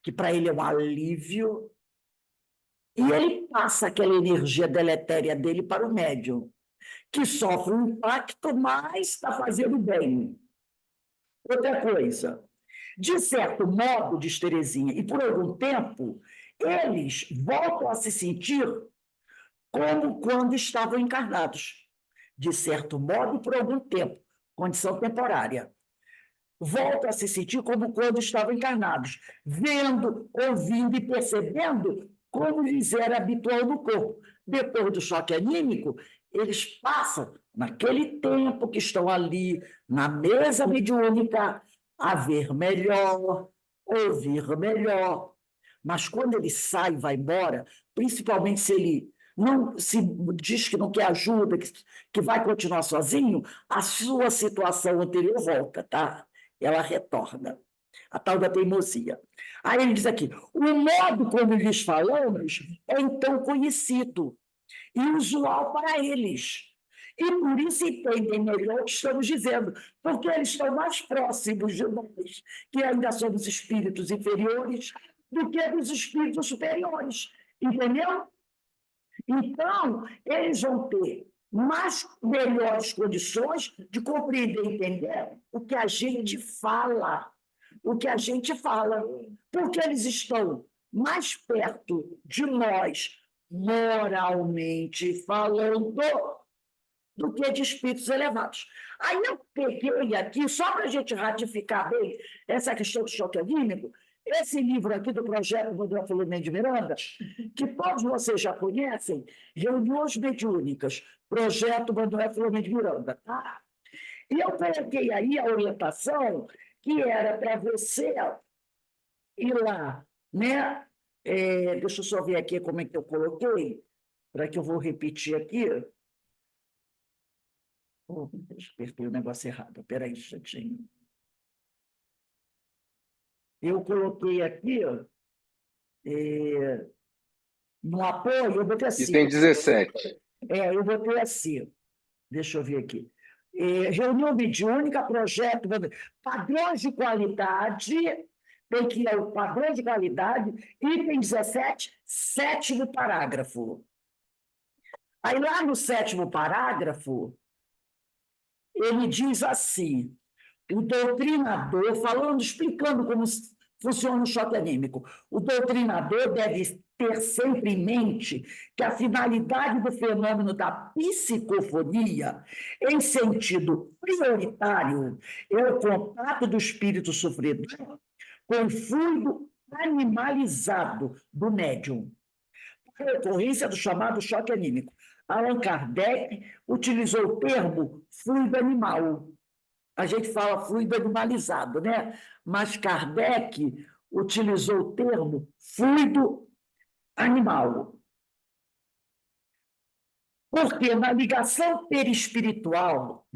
que para ele é um alívio, e ele passa aquela energia deletéria dele para o médium, que sofre um impacto, mas está fazendo bem. Outra coisa, de certo modo, diz Terezinha, e por algum tempo, eles voltam a se sentir como quando estavam encarnados. De certo modo, por algum tempo, condição temporária. Voltam a se sentir como quando estavam encarnados, vendo, ouvindo e percebendo como lhes era habitual no corpo. Depois do choque anímico, eles passam, naquele tempo que estão ali, na mesa mediúnica, a ver melhor, ouvir melhor. Mas quando ele sai e vai embora, principalmente se ele não se diz que não quer ajuda, que vai continuar sozinho, a sua situação anterior volta, tá? Ela retorna, a tal da teimosia. Aí ele diz aqui, o modo como lhes falamos é então conhecido e usual para eles. E por isso entendem melhor o que estamos dizendo, porque eles estão mais próximos de nós, que ainda somos espíritos inferiores, do que dos espíritos superiores. Entendeu? Então, eles vão ter melhores condições de compreender e entender o que a gente fala. O que a gente fala. Porque eles estão mais perto de nós, moralmente falando, do que de espíritos elevados. Aí eu peguei aqui, só para a gente ratificar bem essa questão do choque anímico, esse livro aqui do projeto Manuel Filomeno de Miranda, que todos vocês já conhecem, Reuniões Mediúnicas, projeto Manuel Filomeno de Miranda, tá? E eu coloquei aí a orientação que era para você ir lá, né? Deixa eu só ver aqui como é que eu coloquei, para que eu vou repetir aqui. Oh, apertei o negócio errado, espera aí, chatinho. Eu coloquei aqui, no apoio, eu botei assim. Item 17. Eu botei assim. Deixa eu ver aqui. Reunião mediúnica, projeto, padrões de qualidade, tem que ir ao padrão de qualidade, item 17, sétimo parágrafo. Aí lá no sétimo parágrafo, ele diz assim, o doutrinador, falando, explicando funciona o choque anímico? O doutrinador deve ter sempre em mente que a finalidade do fenômeno da psicofonia, em sentido prioritário, é o contato do espírito sofredor com o fluido animalizado do médium, a ocorrência do chamado choque anímico. Allan Kardec utilizou o termo fluido animal. A gente fala fluido animalizado, né? Mas Kardec utilizou o termo fluido animal. Porque na ligação perispiritual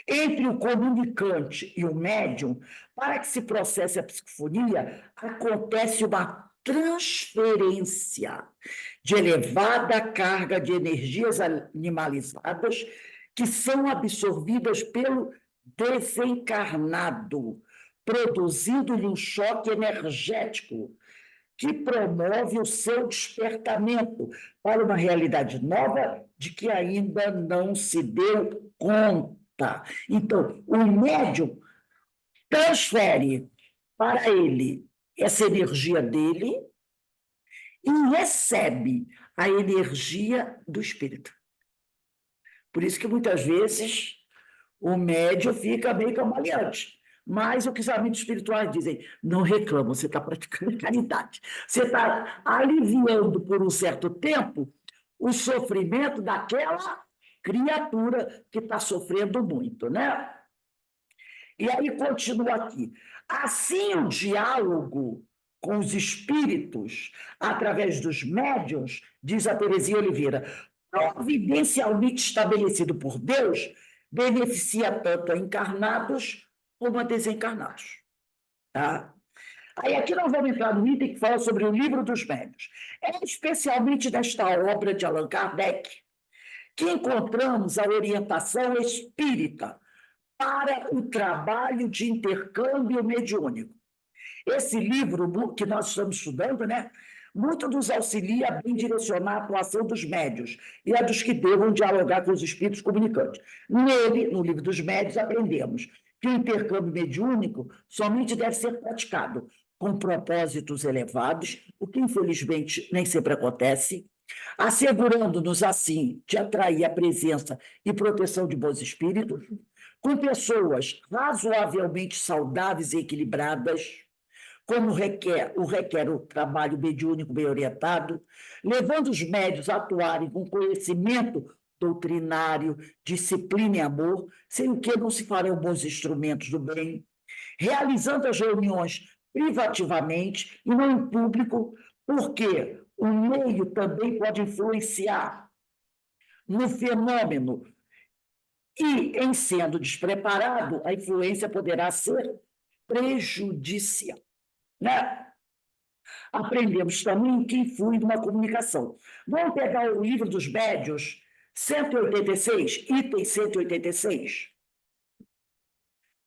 entre o comunicante e o médium, para que se processe a psicofonia, acontece uma transferência de elevada carga de energias animalizadas que são absorvidas pelo desencarnado, produzindo-lhe um choque energético que promove o seu despertamento para uma realidade nova de que ainda não se deu conta. Então, o médium transfere para ele essa energia dele e recebe a energia do espírito. Por isso que muitas vezes o médium fica meio cambaleante. Mas o que os amigos espirituais dizem, não reclama, você está praticando caridade. Você está aliviando por um certo tempo o sofrimento daquela criatura que está sofrendo muito, né? E aí continua aqui. Assim, o diálogo com os espíritos, através dos médiuns, diz a Terezinha Oliveira, providencialmente estabelecido por Deus, beneficia tanto a encarnados como a desencarnados. Tá? Aí aqui nós vamos entrar no item que fala sobre o livro dos médiuns. É especialmente nesta obra de Allan Kardec que encontramos a orientação espírita para o trabalho de intercâmbio mediúnico. Esse livro que nós estamos estudando, né, muito nos auxilia a bem direcionar a atuação dos médiuns e a dos que devam dialogar com os espíritos comunicantes. Nele, no livro dos médiuns, aprendemos que o intercâmbio mediúnico somente deve ser praticado com propósitos elevados, o que infelizmente nem sempre acontece, assegurando-nos assim de atrair a presença e proteção de bons espíritos, com pessoas razoavelmente saudáveis e equilibradas, como requer o trabalho mediúnico bem orientado, levando os médios a atuarem com conhecimento doutrinário, disciplina e amor, sem o que não se farão bons instrumentos do bem, realizando as reuniões privativamente e não em público, porque o meio também pode influenciar no fenômeno e, em sendo despreparado, a influência poderá ser prejudicial. Né? Aprendemos também que influi numa comunicação. Vamos pegar o livro dos médiuns, 186, item 186.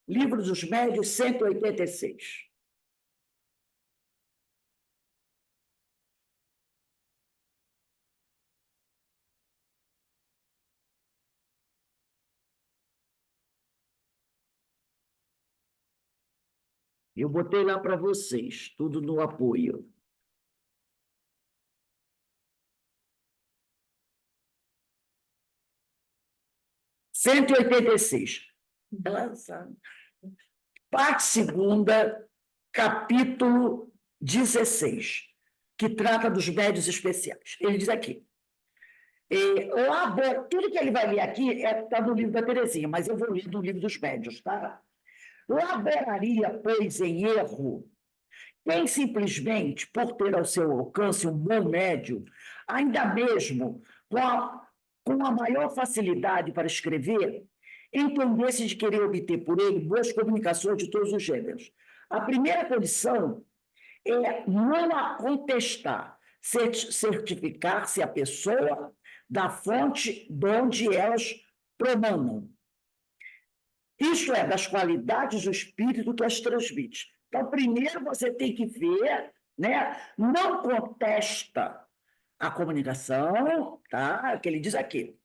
Livro dos médiuns, 186. Eu botei lá para vocês, tudo no apoio. Cento e 186. Parte segunda, capítulo 16, que trata dos médiuns especiais. Ele diz aqui, tudo que ele vai ler aqui está no livro da Terezinha, mas eu vou ler no livro dos médiuns, tá? Laboraria, pois, em erro, quem simplesmente, por ter ao seu alcance um bom médium, ainda mesmo com a maior facilidade para escrever, entendesse de querer obter por ele boas comunicações de todos os gêneros. A primeira condição é não a contestar, certificar-se a pessoa da fonte de onde elas promanam. Isto é, das qualidades do espírito que as transmite. Então, primeiro você tem que ver, né? Não contesta a comunicação, tá? Que ele diz aqui.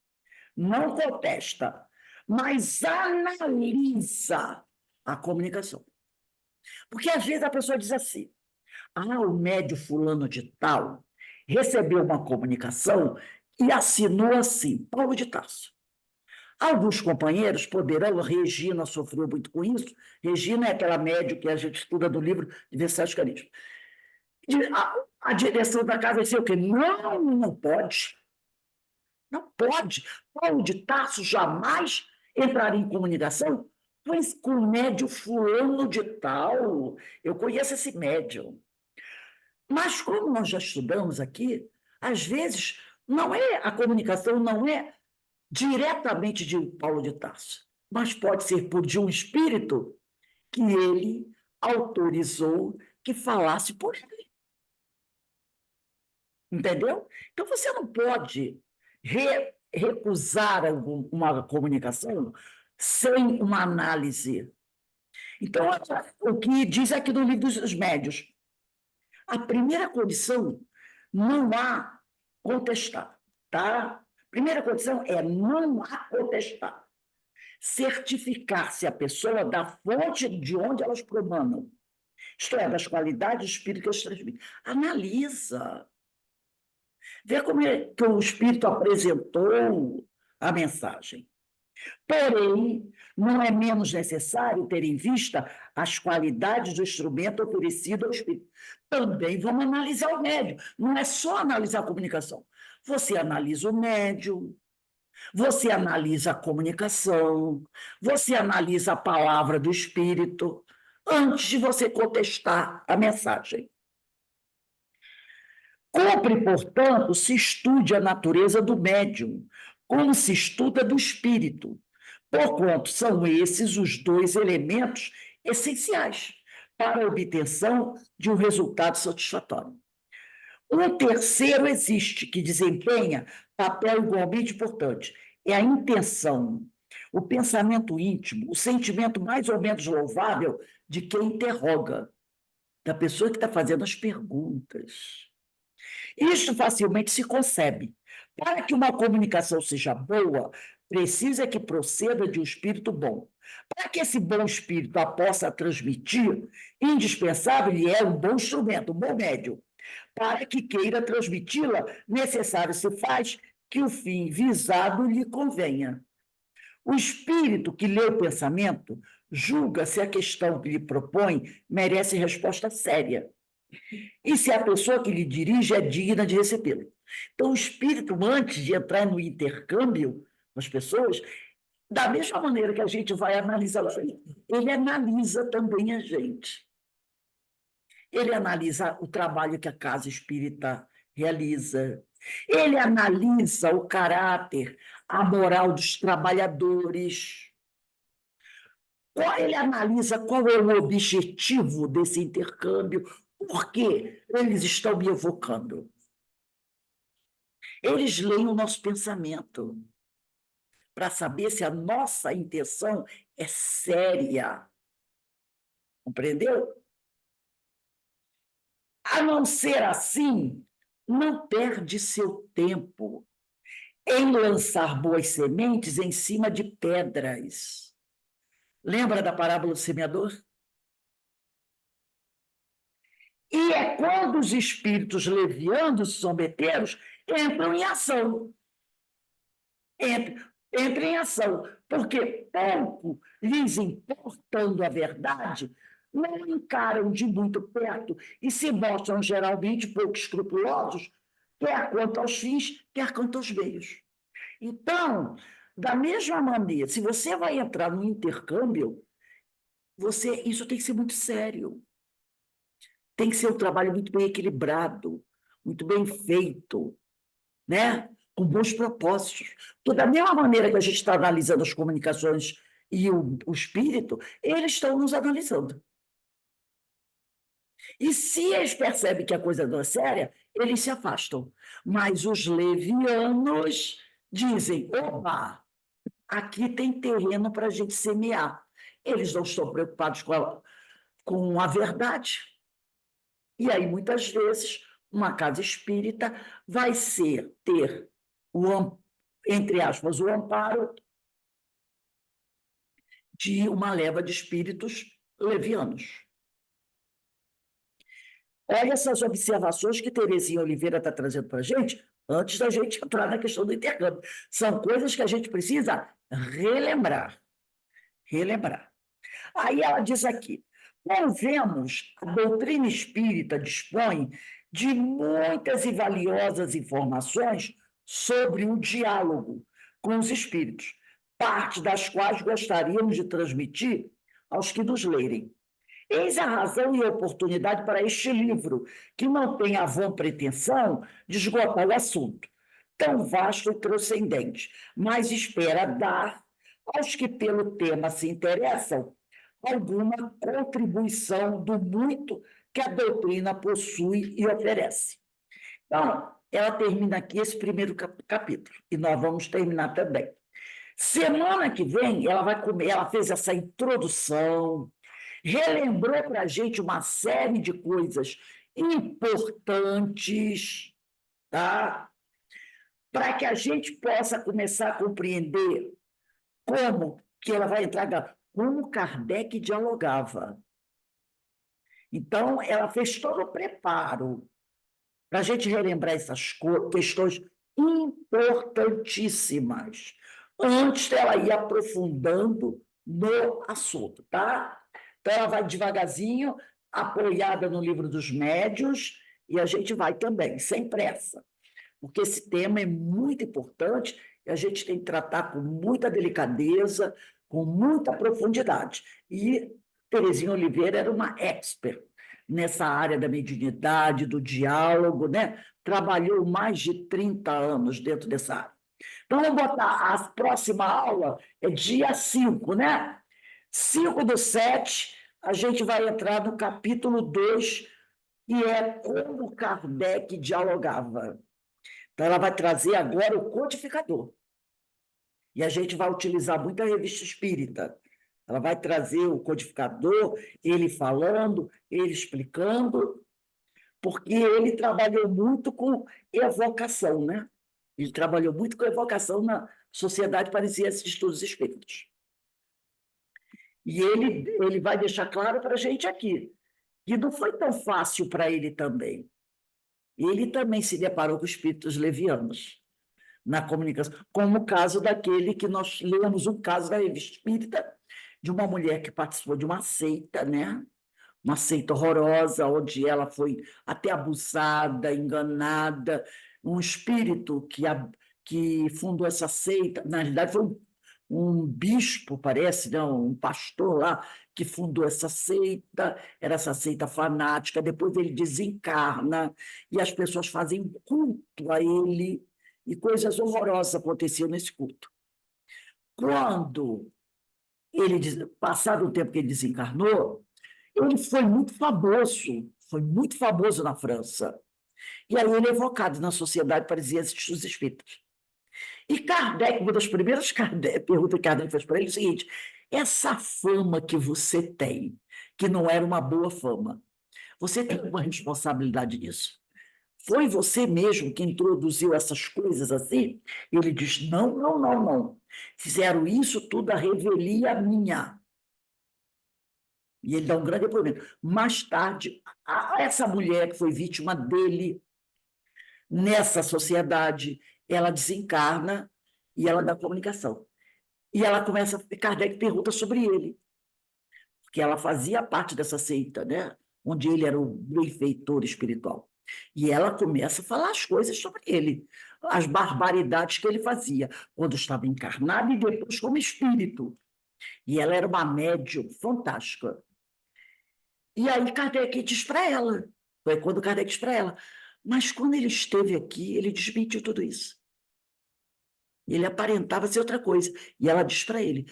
Não contesta, mas analisa a comunicação. Porque às vezes a pessoa diz assim: ah, o médio fulano de tal recebeu uma comunicação e assinou assim, Paulo de Tarso. Alguns companheiros poderão, Regina sofreu muito com isso, Regina é aquela médium que a gente estuda do livro de Vicente Carisma. A direção da casa disse o quê? Não, não pode. Não pode. Paulo de Tarso jamais entraria em comunicação com o médium fulano de tal. Eu conheço esse médium. Mas como nós já estudamos aqui, às vezes a comunicação não é diretamente de Paulo de Tarso, mas pode ser de um espírito que ele autorizou que falasse por ele. Entendeu? Então você não pode recusar uma comunicação sem uma análise. Então, o que diz aqui no livro dos médios, a primeira condição não há contestar, tá? Primeira condição é não há contestar. Certificar se a pessoa da fonte de onde elas promanam, isto é, das qualidades do espírito que elas transmitem. Analisa. Vê como é que o espírito apresentou a mensagem. Porém, não é menos necessário ter em vista as qualidades do instrumento oferecido ao espírito. Também vamos analisar o médium. Não é só analisar a comunicação. Você analisa o médium, você analisa a comunicação, você analisa a palavra do espírito, antes de você contestar a mensagem. Cumpre, portanto, se estude a natureza do médium, como se estuda do espírito, porquanto são esses os dois elementos essenciais para a obtenção de um resultado satisfatório. Um terceiro existe, que desempenha papel igualmente importante, é a intenção, o pensamento íntimo, o sentimento mais ou menos louvável de quem interroga, da pessoa que está fazendo as perguntas. Isto facilmente se concebe. Para que uma comunicação seja boa, precisa que proceda de um espírito bom. Para que esse bom espírito a possa transmitir, indispensável lhe é um bom instrumento, um bom médium. Para que queira transmiti-la, necessário se faz que o fim visado lhe convenha. O espírito que lê o pensamento julga se a questão que lhe propõe merece resposta séria e se a pessoa que lhe dirige é digna de recebê-lo. Então, o espírito, antes de entrar no intercâmbio com as pessoas, da mesma maneira que a gente vai analisar, ele analisa também a gente. Ele analisa o trabalho que a casa espírita realiza, ele analisa o caráter, a moral dos trabalhadores. Ele analisa qual é o objetivo desse intercâmbio, por que eles estão me evocando. Eles leem o nosso pensamento para saber se a nossa intenção é séria. Compreendeu? A não ser assim, não perde seu tempo em lançar boas sementes em cima de pedras. Lembra da parábola do semeador? E é quando os espíritos levianos, zombeteros, entram em ação. Entram em ação, porque pouco lhes importando a verdade, não encaram de muito perto e se mostram geralmente pouco escrupulosos, quer quanto aos fins, quer quanto aos meios. Então, da mesma maneira, se você vai entrar no intercâmbio, isso tem que ser muito sério. Tem que ser um trabalho muito bem equilibrado, muito bem feito, né? Com bons propósitos. Porque da mesma maneira que a gente está analisando as comunicações e o espírito, eles estão nos analisando. E se eles percebem que a coisa não é séria, eles se afastam. Mas os levianos dizem, opa, aqui tem terreno para a gente semear. Eles não estão preocupados com a verdade. E aí, muitas vezes, uma casa espírita vai ter, entre aspas, o amparo de uma leva de espíritos levianos. Olha essas observações que Terezinha Oliveira está trazendo para a gente, antes da gente entrar na questão do intercâmbio. São coisas que a gente precisa relembrar. Relembrar. Aí ela diz aqui: como vemos, a doutrina espírita dispõe de muitas e valiosas informações sobre o diálogo com os espíritos, parte das quais gostaríamos de transmitir aos que nos lerem. Eis a razão e a oportunidade para este livro, que não tem a vã pretensão de esgotar o assunto, tão vasto e transcendente, mas espera dar aos que pelo tema se interessam alguma contribuição do muito que a doutrina possui e oferece. Então, ela termina aqui esse primeiro capítulo, e nós vamos terminar também. Semana que vem, ela fez essa introdução, relembrou para a gente uma série de coisas importantes, tá? Para que a gente possa começar a compreender como que ela vai entrar, como Kardec dialogava. Então, ela fez todo o preparo para a gente relembrar essas questões importantíssimas, antes dela ir aprofundando no assunto, tá? Então, ela vai devagarzinho, apoiada no Livro dos Médiuns, e a gente vai também, sem pressa, porque esse tema é muito importante e a gente tem que tratar com muita delicadeza, com muita profundidade. E Terezinha Oliveira era uma expert nessa área da mediunidade, do diálogo, né? Trabalhou mais de 30 anos dentro dessa área. Então, vamos botar a próxima aula, é dia 5, né? 5/7, a gente vai entrar no capítulo 2, que é como Kardec dialogava. Então, ela vai trazer agora o codificador. E a gente vai utilizar muito a revista espírita. Ela vai trazer o codificador, ele falando, ele explicando, porque ele trabalhou muito com evocação, né? Ele trabalhou muito com evocação na Sociedade Parisiense de Estudos Espíritos. E ele vai deixar claro para a gente aqui que não foi tão fácil para ele também. Ele também se deparou com espíritos levianos na comunicação, como o caso daquele que nós lemos, um caso da revista espírita, de uma mulher que participou de uma seita, né? Uma seita horrorosa, onde ela foi até abusada, enganada, um espírito que fundou essa seita, na realidade foi um bispo, parece, né? Um pastor lá, que fundou essa seita, era essa seita fanática, depois ele desencarna, e as pessoas fazem culto a ele, e coisas horrorosas aconteciam nesse culto. Quando passado o tempo que ele desencarnou, ele foi muito famoso na França. E aí ele é evocado na Sociedade Parisiense de Estudos Espíritas. E Kardec, uma das primeiras perguntas que Kardec fez para ele é o seguinte: essa fama que você tem, que não era uma boa fama, você tem uma responsabilidade nisso? Foi você mesmo que introduziu essas coisas assim? Ele diz: não, não, não, não. Fizeram isso tudo a revelia minha. E ele dá um grande depoimento. Mais tarde, essa mulher que foi vítima dele nessa sociedade, ela desencarna e ela dá comunicação. E ela começa, Kardec pergunta sobre ele, porque ela fazia parte dessa seita, né? Onde ele era o benfeitor espiritual. E ela começa a falar as coisas sobre ele, as barbaridades que ele fazia, quando estava encarnado e depois como espírito. E ela era uma médium fantástica. E aí Kardec diz para ela, foi quando Kardec diz para ela, mas quando ele esteve aqui, ele desmentiu tudo isso. Ele aparentava ser outra coisa. E ela diz para ele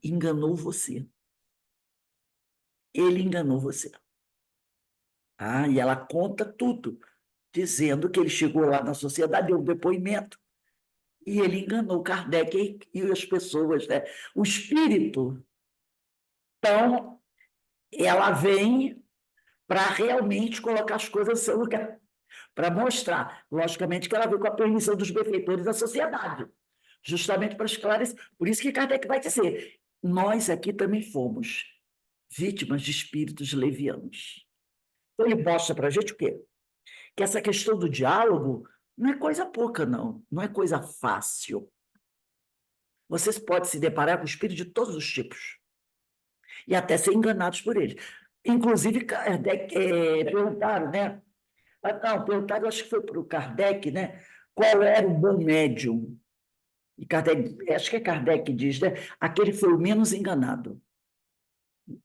enganou você. Ele enganou você. E ela conta tudo, dizendo que ele chegou lá na sociedade, deu um depoimento, e ele enganou Kardec e as pessoas, né? O espírito. Então, ela vem para realmente colocar as coisas no seu lugar, para mostrar, logicamente, que ela veio com a permissão dos benfeitores da sociedade, justamente para esclarecer. Por isso que Kardec vai dizer, nós aqui também fomos vítimas de espíritos levianos. Então, ele mostra para a gente o quê? Que essa questão do diálogo não é coisa pouca, não. Não é coisa fácil. Vocês podem se deparar com espíritos de todos os tipos e até ser enganados por eles. Inclusive, Kardec, perguntaram, né? Não, perguntaram, acho que foi para o Kardec, né? Qual era o bom médium? E Kardec, acho que é Kardec que diz, né? Aquele que foi o menos enganado.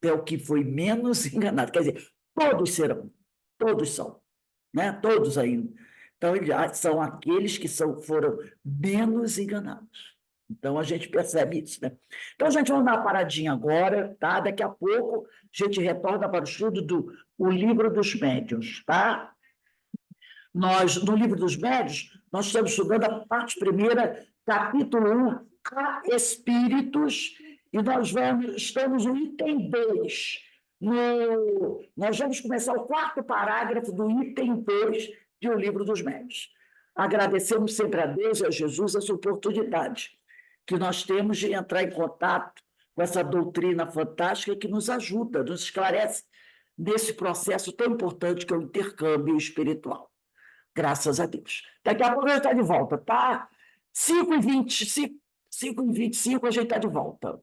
É o que foi menos enganado. Quer dizer, todos serão, todos são, né? Todos ainda. Então, são aqueles que foram menos enganados. Então, a gente percebe isso, né? Então, a gente vai dar uma paradinha agora, tá? Daqui a pouco, a gente retorna para o estudo do o Livro dos Médiuns, tá? No Livro dos Médiuns, nós estamos estudando a parte primeira, capítulo 1, a Espíritos, e estamos no item 2. Nós vamos começar o 4º parágrafo do item 2 do Livro dos Médiuns. Agradecemos sempre a Deus e a Jesus essa oportunidade que nós temos de entrar em contato com essa doutrina fantástica que nos ajuda, nos esclarece nesse processo tão importante que é o intercâmbio espiritual. Graças a Deus. Daqui a pouco a gente está de volta, tá? 5h25 a gente está de volta.